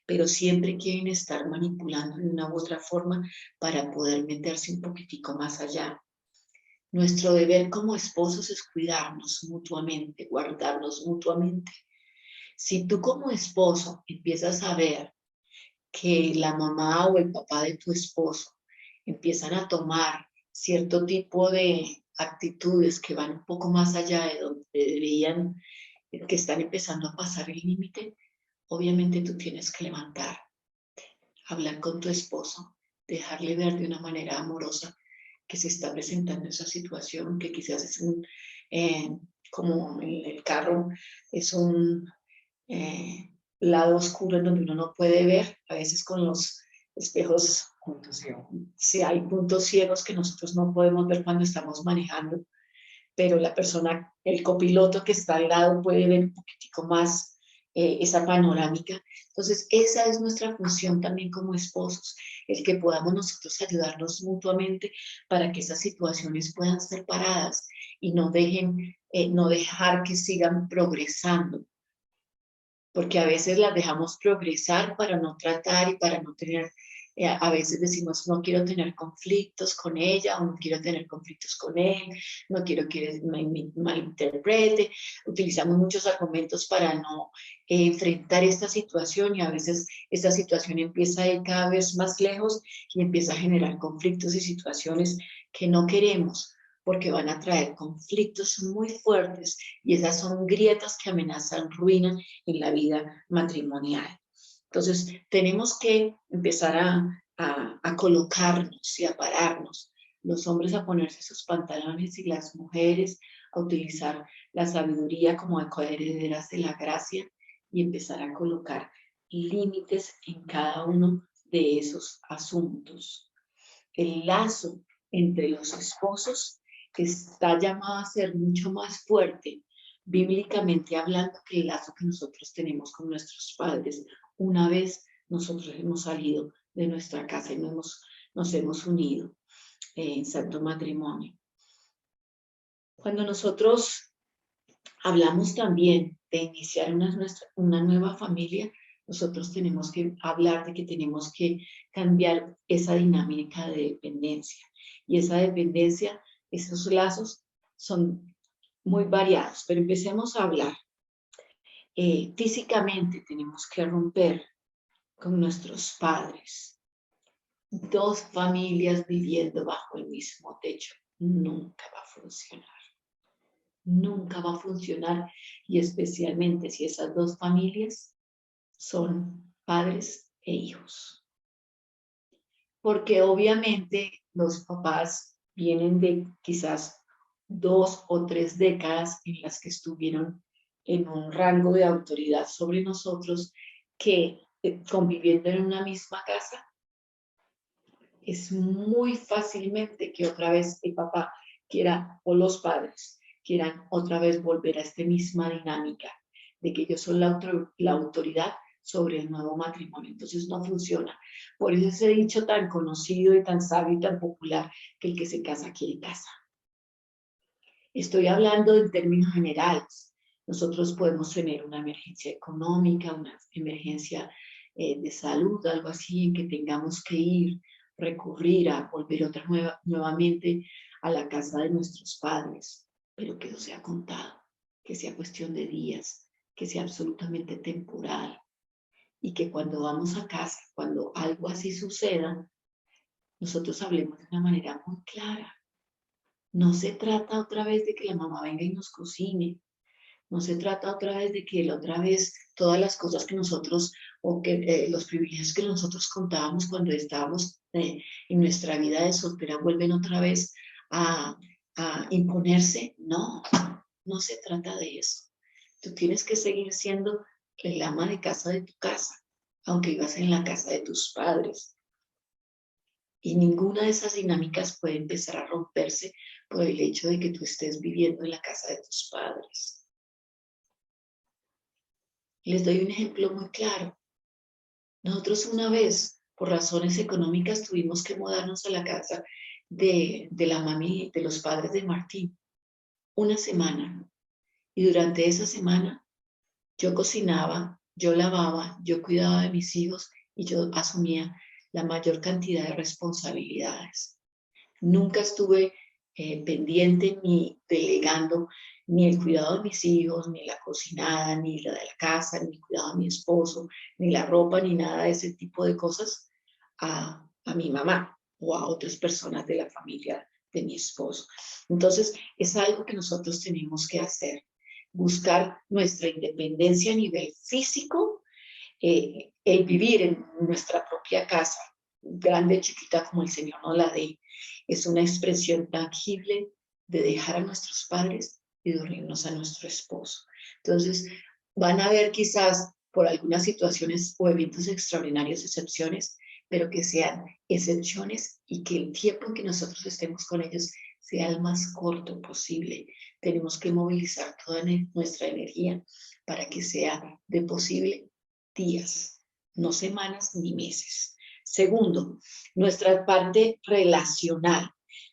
pero siempre quieren estar manipulando de una u otra forma para poder meterse un poquitico más allá. Nuestro deber como esposos es cuidarnos mutuamente, guardarnos mutuamente. Si tú como esposo empiezas a ver que la mamá o el papá de tu esposo empiezan a tomar cierto tipo de actitudes que van un poco más allá de donde deberían, que están empezando a pasar el límite, obviamente tú tienes que levantar, hablar con tu esposo, dejarle ver de una manera amorosa que se está presentando esa situación, que quizás es como en el carro, es un lado oscuro en donde uno no puede ver, a veces con los espejos, si hay puntos ciegos que nosotros no podemos ver cuando estamos manejando, pero la persona, el copiloto que está al lado puede ver un poquitico más esa panorámica. Entonces, esa es nuestra función también como esposos, el que podamos nosotros ayudarnos mutuamente para que esas situaciones puedan ser paradas y no dejar que sigan progresando, porque a veces las dejamos progresar para no tratar y para no tener, a veces decimos, no quiero tener conflictos con ella o no quiero tener conflictos con él, no quiero que me malinterprete. Utilizamos muchos argumentos para no enfrentar esta situación y a veces esta situación empieza a ir cada vez más lejos y empieza a generar conflictos y situaciones que no queremos porque van a traer conflictos muy fuertes y esas son grietas que amenazan ruina en la vida matrimonial. Entonces, tenemos que empezar a colocarnos y a pararnos. Los hombres a ponerse sus pantalones y las mujeres a utilizar la sabiduría como coherederas de la gracia y empezar a colocar límites en cada uno de esos asuntos. El lazo entre los esposos está llamado a ser mucho más fuerte, bíblicamente hablando, que el lazo que nosotros tenemos con nuestros padres una vez nosotros hemos salido de nuestra casa y nos hemos unido en santo matrimonio. Cuando nosotros hablamos también de iniciar una nueva familia, nosotros tenemos que hablar de que tenemos que cambiar esa dinámica de dependencia. Y esa dependencia, esos lazos son muy variados, pero empecemos a hablar. Físicamente tenemos que romper con nuestros padres. Dos familias viviendo bajo el mismo techo nunca va a funcionar. Nunca va a funcionar, y especialmente si esas dos familias son padres e hijos. Porque obviamente los papás vienen de quizás 2 o 3 décadas en las que estuvieron en un rango de autoridad sobre nosotros, que conviviendo en una misma casa, es muy fácilmente que otra vez el papá quiera, o los padres quieran otra vez volver a esta misma dinámica de que yo soy la autoridad sobre el nuevo matrimonio. Entonces no funciona. Por eso ese dicho tan conocido y tan sabio y tan popular, que el que se casa quiere casa. Estoy hablando en términos generales. Nosotros podemos tener una emergencia económica, una emergencia de salud, algo así, en que tengamos que recurrir a volver nuevamente a la casa de nuestros padres, pero que eso sea contado, que sea cuestión de días, que sea absolutamente temporal, y que cuando vamos a casa, cuando algo así suceda, nosotros hablemos de una manera muy clara. No se trata otra vez de que la mamá venga y nos cocine. No se trata otra vez de que la otra vez todas las cosas que nosotros, o que los privilegios que nosotros contábamos cuando estábamos en nuestra vida de soltera vuelven otra vez a imponerse. No, no se trata de eso. Tú tienes que seguir siendo el ama de casa de tu casa, aunque vivas en la casa de tus padres. Y ninguna de esas dinámicas puede empezar a romperse por el hecho de que tú estés viviendo en la casa de tus padres. Les doy un ejemplo muy claro. Nosotros una vez, por razones económicas, tuvimos que mudarnos a la casa de la mami, de los padres de Martín, una semana. Y durante esa semana yo cocinaba, yo lavaba, yo cuidaba de mis hijos y yo asumía la mayor cantidad de responsabilidades. Nunca estuve pendiente ni delegando ni el cuidado de mis hijos, ni la cocinada, ni la de la casa, ni el cuidado de mi esposo, ni la ropa, ni nada de ese tipo de cosas a mi mamá o a otras personas de la familia de mi esposo. Entonces, es algo que nosotros tenemos que hacer, buscar nuestra independencia a nivel físico, el vivir en nuestra propia casa, grande, chiquita, como el Señor nos la dé. Es una expresión tangible de dejar a nuestros padres y de unirnos a nuestro esposo. Entonces, van a haber quizás por algunas situaciones o eventos extraordinarios excepciones, pero que sean excepciones y que el tiempo en que nosotros estemos con ellos sea el más corto posible. Tenemos que movilizar toda nuestra energía para que sea de posible días, no semanas ni meses. Segundo, nuestra parte relacional.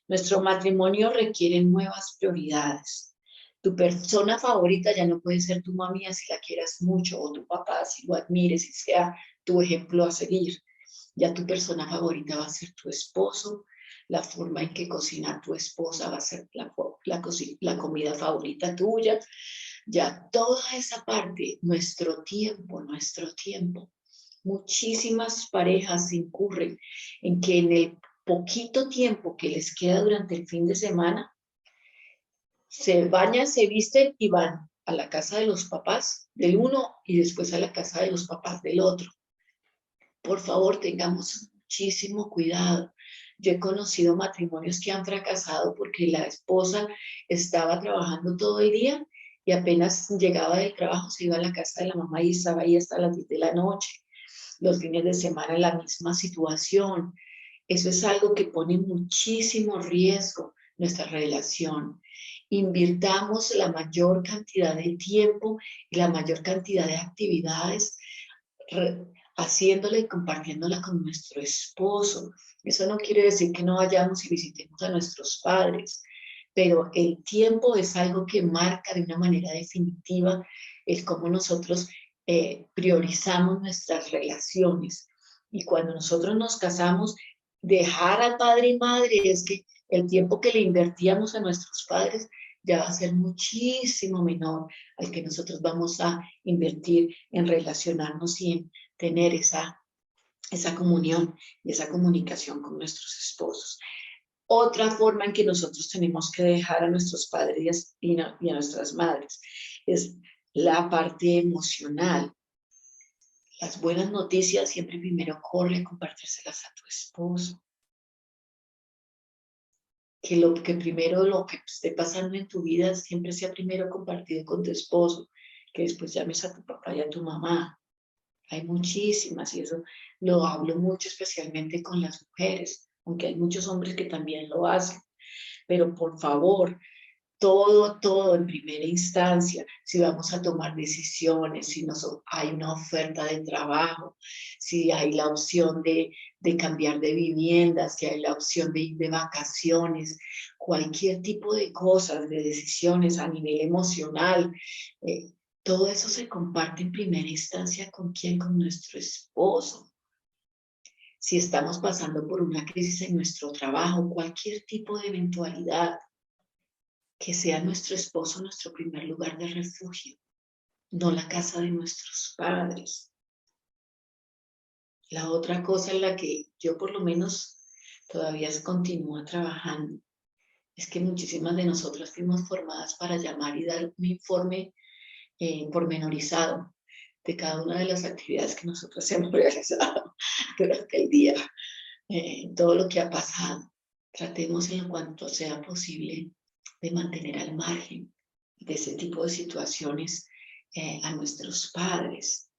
Nuestro matrimonio requiere nuevas prioridades. Tu persona favorita ya no puede ser tu mami si la quieras mucho, o tu papá si lo admires y sea tu ejemplo a seguir. Ya tu persona favorita va a ser tu esposo, la forma en que cocina tu esposa va a ser la comida favorita tuya. Ya toda esa parte, nuestro tiempo. Muchísimas parejas incurren en que en el poquito tiempo que les queda durante el fin de semana, se bañan, se visten y van a la casa de los papás del uno y después a la casa de los papás del otro. Por favor, tengamos muchísimo cuidado. Yo he conocido matrimonios que han fracasado porque la esposa estaba trabajando todo el día y apenas llegaba del trabajo se iba a la casa de la mamá y estaba ahí hasta las 10 de la noche. Los fines de semana la misma situación. Eso es algo que pone muchísimo riesgo nuestra relación. Invirtamos la mayor cantidad de tiempo y la mayor cantidad de actividades haciéndola y compartiéndola con nuestro esposo. Eso no quiere decir que no vayamos y visitemos a nuestros padres, pero el tiempo es algo que marca de una manera definitiva el cómo nosotros priorizamos nuestras relaciones. Y cuando nosotros nos casamos, dejar al padre y madre es que el tiempo que le invertíamos a nuestros padres ya va a ser muchísimo menor al que nosotros vamos a invertir en relacionarnos y en tener esa comunión y esa comunicación con nuestros esposos. Otra forma en que nosotros tenemos que dejar a nuestros padres y a nuestras madres es la parte emocional. Las buenas noticias siempre primero corre a compartírselas a tu esposo. Que primero lo que esté pasando en tu vida siempre sea primero compartido con tu esposo, que después llames a tu papá y a tu mamá. Hay muchísimas y eso lo hablo mucho especialmente con las mujeres, aunque hay muchos hombres que también lo hacen. Pero por favor, todo en primera instancia, si vamos a tomar decisiones, si hay una oferta de trabajo, si hay la opción de cambiar de vivienda, si hay la opción de ir de vacaciones, cualquier tipo de cosas, de decisiones a nivel emocional, todo eso se comparte en primera instancia ¿con quién? Con nuestro esposo. Si estamos pasando por una crisis en nuestro trabajo, cualquier tipo de eventualidad, que sea nuestro esposo nuestro primer lugar de refugio, no la casa de nuestros padres. La otra cosa en la que yo por lo menos todavía continúo trabajando es que muchísimas de nosotras fuimos formadas para llamar y dar un informe pormenorizado de cada una de las actividades que nosotros hemos realizado durante el día, todo lo que ha pasado. Tratemos en cuanto sea posible de mantener al margen de ese tipo de situaciones a nuestros padres.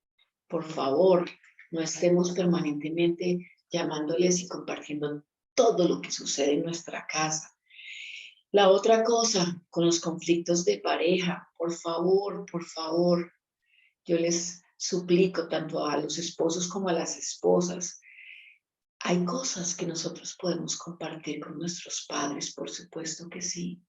Por favor, no estemos permanentemente llamándoles y compartiendo todo lo que sucede en nuestra casa. La otra cosa, con los conflictos de pareja, por favor, yo les suplico tanto a los esposos como a las esposas, hay cosas que nosotros podemos compartir con nuestros padres, por supuesto que sí,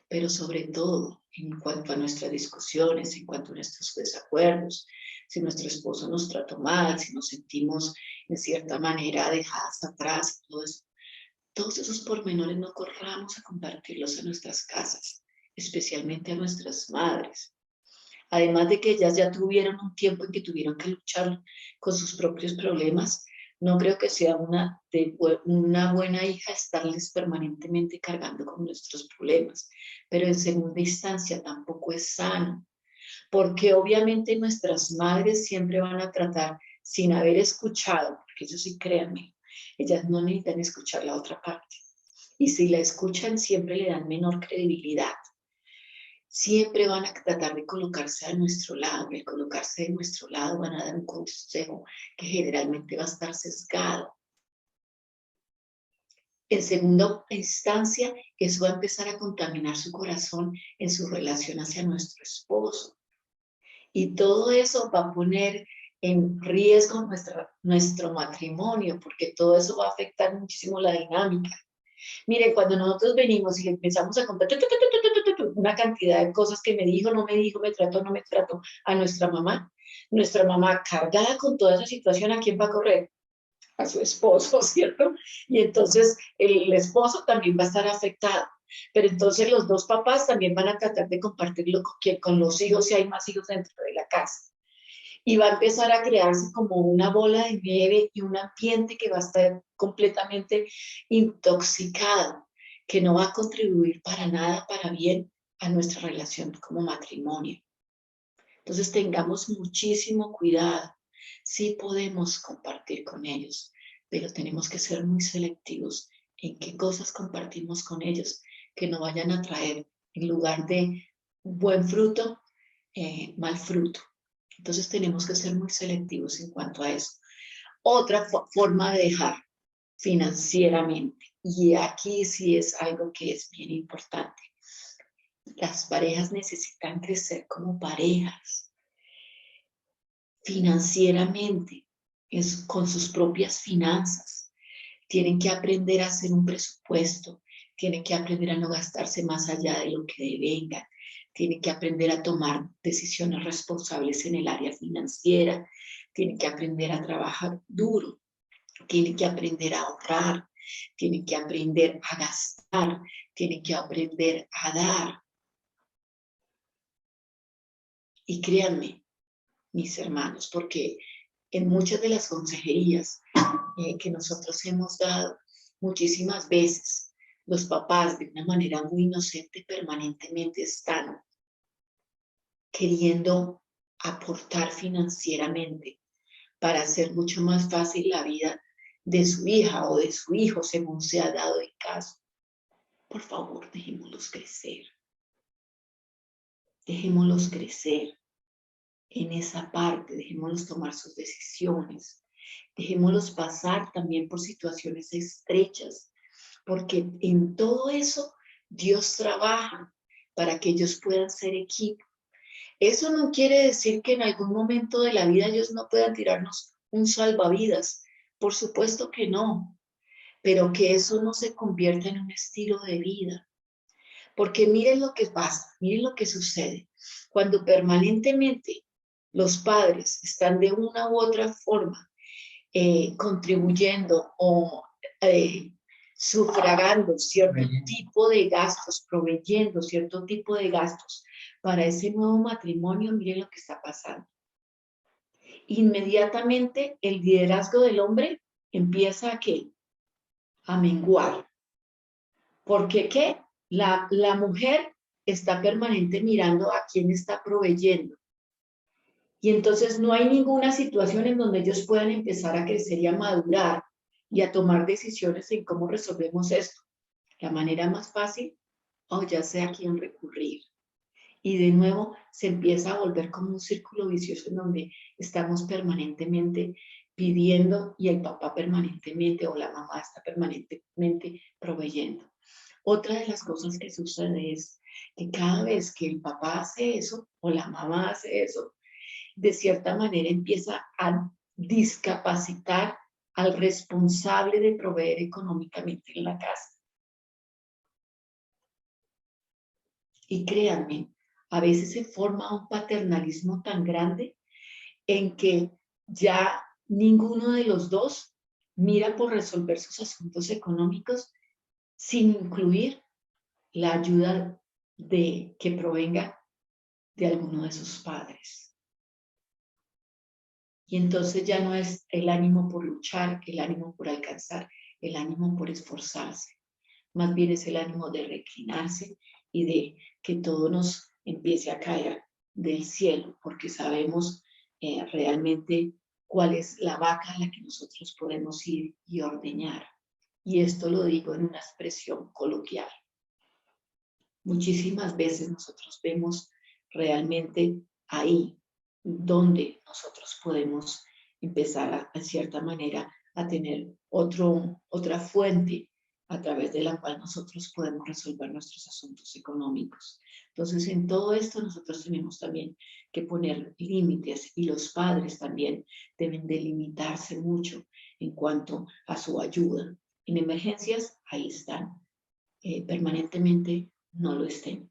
pero sobre todo en cuanto a nuestras discusiones, en cuanto a nuestros desacuerdos, si nuestro esposo nos trató mal, si nos sentimos en cierta manera dejadas atrás, todos esos pormenores no corramos a compartirlos en nuestras casas, especialmente a nuestras madres. Además de que ellas ya tuvieron un tiempo en que tuvieron que luchar con sus propios problemas, no creo que sea una buena hija estarles permanentemente cargando con nuestros problemas, pero en segunda instancia tampoco es sano, porque obviamente nuestras madres siempre van a tratar sin haber escuchado, porque eso sí, créanme, ellas no necesitan escuchar la otra parte, y si la escuchan siempre le dan menor credibilidad. Siempre van a tratar de colocarse a nuestro lado, y al colocarse de nuestro lado van a dar un consejo que generalmente va a estar sesgado. En segunda instancia, eso va a empezar a contaminar su corazón en su relación hacia nuestro esposo. Y todo eso va a poner en riesgo nuestro matrimonio, porque todo eso va a afectar muchísimo la dinámica. Miren, cuando nosotros venimos y le empezamos a contar una cantidad de cosas que me dijo, no me dijo, me trató, no me trató a nuestra mamá cargada con toda esa situación, ¿a quién va a correr? A su esposo, ¿cierto? Y entonces el esposo también va a estar afectado. Pero entonces los dos papás también van a tratar de compartirlo con los hijos, si hay más hijos dentro de la casa. Y va a empezar a crearse como una bola de nieve y un ambiente que va a estar completamente intoxicado, que no va a contribuir para nada para bien a nuestra relación como matrimonio. Entonces tengamos muchísimo cuidado. Sí podemos compartir con ellos, pero tenemos que ser muy selectivos en qué cosas compartimos con ellos, que no vayan a traer, en lugar de buen fruto, mal fruto. Entonces tenemos que ser muy selectivos en cuanto a eso. Otra forma de dejar financieramente, y aquí sí es algo que es bien importante. Las parejas necesitan crecer como parejas financieramente, con sus propias finanzas. Tienen que aprender a hacer un presupuesto, tienen que aprender a no gastarse más allá de lo que devengan, tienen que aprender a tomar decisiones responsables en el área financiera, tienen que aprender a trabajar duro, tienen que aprender a ahorrar, tienen que aprender a gastar, tienen que aprender a dar. Y créanme, mis hermanos, porque en muchas de las consejerías que nosotros hemos dado, muchísimas veces los papás de una manera muy inocente permanentemente están queriendo aportar financieramente para hacer mucho más fácil la vida de su hija o de su hijo, según se ha dado el caso. Por favor, dejémoslos crecer. Dejémoslos crecer en esa parte, dejémoslos tomar sus decisiones, dejémoslos pasar también por situaciones estrechas, porque en todo eso Dios trabaja para que ellos puedan ser equipo. Eso no quiere decir que en algún momento de la vida ellos no puedan tirarnos un salvavidas, por supuesto que no, pero que eso no se convierta en un estilo de vida. Porque miren lo que pasa, miren lo que sucede. Cuando permanentemente los padres están de una u otra forma contribuyendo o sufragando cierto tipo de gastos, proveyendo cierto tipo de gastos para ese nuevo matrimonio, miren lo que está pasando. Inmediatamente el liderazgo del hombre empieza a ¿qué? A menguar. ¿Porque qué? La mujer está permanente mirando a quién está proveyendo. Y entonces no hay ninguna situación en donde ellos puedan empezar a crecer y a madurar y a tomar decisiones en cómo resolvemos esto. La manera más fácil, o ya sé a quién recurrir. Y de nuevo se empieza a volver como un círculo vicioso en donde estamos permanentemente pidiendo y el papá permanentemente o la mamá está permanentemente proveyendo. Otra de las cosas que sucede es que cada vez que el papá hace eso o la mamá hace eso, de cierta manera empieza a discapacitar al responsable de proveer económicamente en la casa. Y créanme, a veces se forma un paternalismo tan grande en que ya ninguno de los dos mira por resolver sus asuntos económicos sin incluir la ayuda que provenga de alguno de sus padres. Y entonces ya no es el ánimo por luchar, el ánimo por alcanzar, el ánimo por esforzarse. Más bien es el ánimo de reclinarse y de que todo nos empiece a caer del cielo, porque sabemos realmente cuál es la vaca a la que nosotros podemos ir y ordeñar. Y esto lo digo en una expresión coloquial. Muchísimas veces nosotros vemos realmente ahí donde nosotros podemos empezar en cierta manera a tener otra fuente a través de la cual nosotros podemos resolver nuestros asuntos económicos. Entonces, en todo esto nosotros tenemos también que poner límites, y los padres también deben delimitarse mucho en cuanto a su ayuda. En emergencias, ahí están. Permanentemente no lo estén.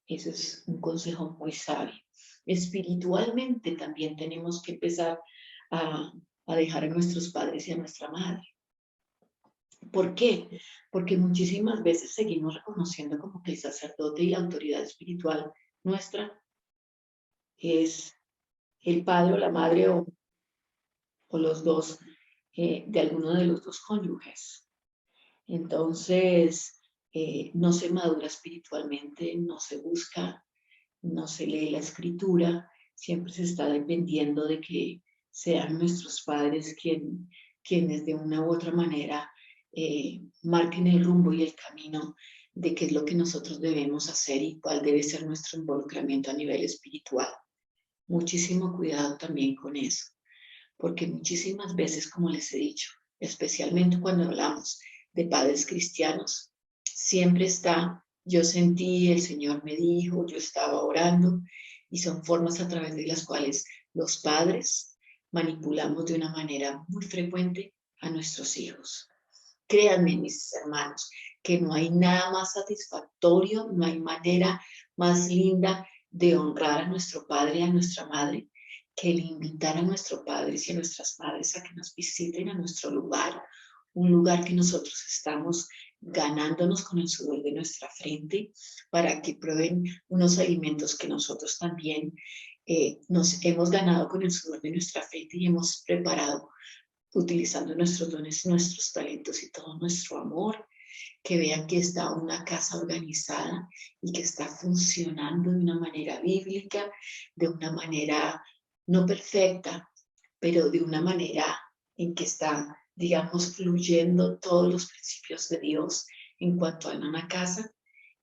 Ese es un consejo muy sabio. Espiritualmente también tenemos que empezar a dejar a nuestros padres y a nuestra madre. ¿Por qué? Porque muchísimas veces seguimos reconociendo como que el sacerdote y la autoridad espiritual nuestra es el padre o la madre o los dos, de alguno de los dos cónyuges. Entonces, no se madura espiritualmente, no se busca, no se lee la escritura, siempre se está dependiendo de que sean nuestros padres quienes de una u otra manera marquen el rumbo y el camino de qué es lo que nosotros debemos hacer y cuál debe ser nuestro involucramiento a nivel espiritual. Muchísimo cuidado también con eso, porque muchísimas veces, como les he dicho, especialmente cuando hablamos de padres cristianos, siempre está: yo sentí, el Señor me dijo, yo estaba orando, y son formas a través de las cuales los padres manipulamos de una manera muy frecuente a nuestros hijos. Créanme, mis hermanos, que no hay nada más satisfactorio, no hay manera más linda de honrar a nuestro padre y a nuestra madre que el invitar a nuestros padres y a nuestras madres a que nos visiten a nuestro lugar, un lugar que nosotros estamos ganándonos con el sudor de nuestra frente, para que prueben unos alimentos que nosotros también nos hemos ganado con el sudor de nuestra frente y hemos preparado utilizando nuestros dones, nuestros talentos y todo nuestro amor. Que vean que está una casa organizada y que está funcionando de una manera bíblica, de una manera no perfecta, pero de una manera en que está, digamos, fluyendo todos los principios de Dios en cuanto a una casa.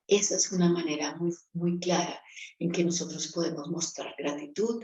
Esa es una manera muy, muy clara en que nosotros podemos mostrar gratitud,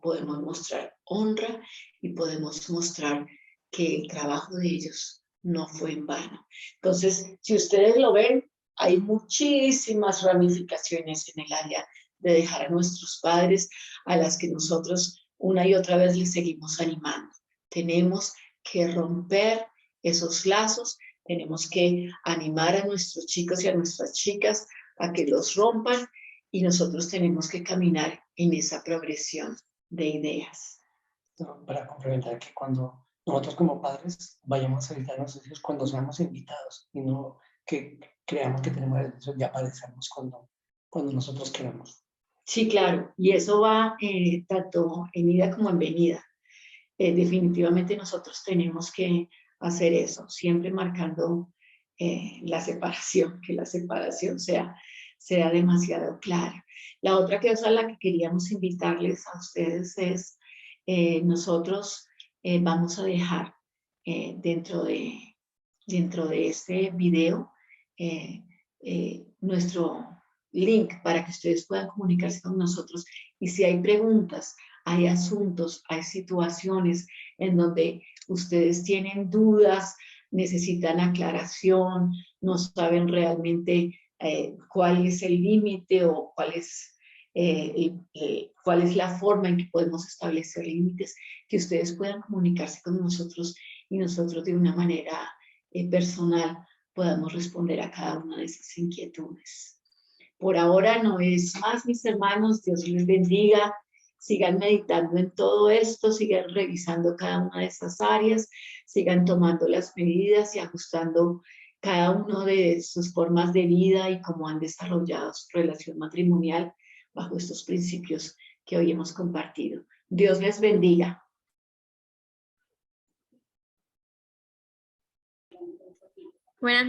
podemos mostrar honra y podemos mostrar que el trabajo de ellos no fue en vano. Entonces, si ustedes lo ven, hay muchísimas ramificaciones en el área de dejar a nuestros padres, a las que nosotros una y otra vez les seguimos animando. Tenemos que romper esos lazos, tenemos que animar a nuestros chicos y a nuestras chicas a que los rompan, y nosotros tenemos que caminar en esa progresión de ideas. Para complementar, que cuando nosotros como padres vayamos a invitar a nuestros hijos cuando seamos invitados, y no que creamos que tenemos el derecho de aparecernos cuando nosotros queramos. Sí, claro, y eso va tanto en ida como en venida. Definitivamente nosotros tenemos que hacer eso, siempre marcando la separación, que la separación sea demasiado clara. La otra cosa a la que queríamos invitarles a ustedes es, nosotros vamos a dejar dentro de este video nuestro link para que ustedes puedan comunicarse con nosotros, y si hay preguntas, hay asuntos, hay situaciones en donde ustedes tienen dudas, necesitan aclaración, no saben realmente cuál es el límite o cuál es la forma en que podemos establecer límites, que ustedes puedan comunicarse con nosotros y nosotros de una manera personal podamos responder a cada una de esas inquietudes. Por ahora no es más, mis hermanos. Dios les bendiga. Sigan meditando en todo esto, sigan revisando cada una de esas áreas, sigan tomando las medidas y ajustando cada una de sus formas de vida y cómo han desarrollado su relación matrimonial bajo estos principios que hoy hemos compartido. Dios les bendiga. Buenas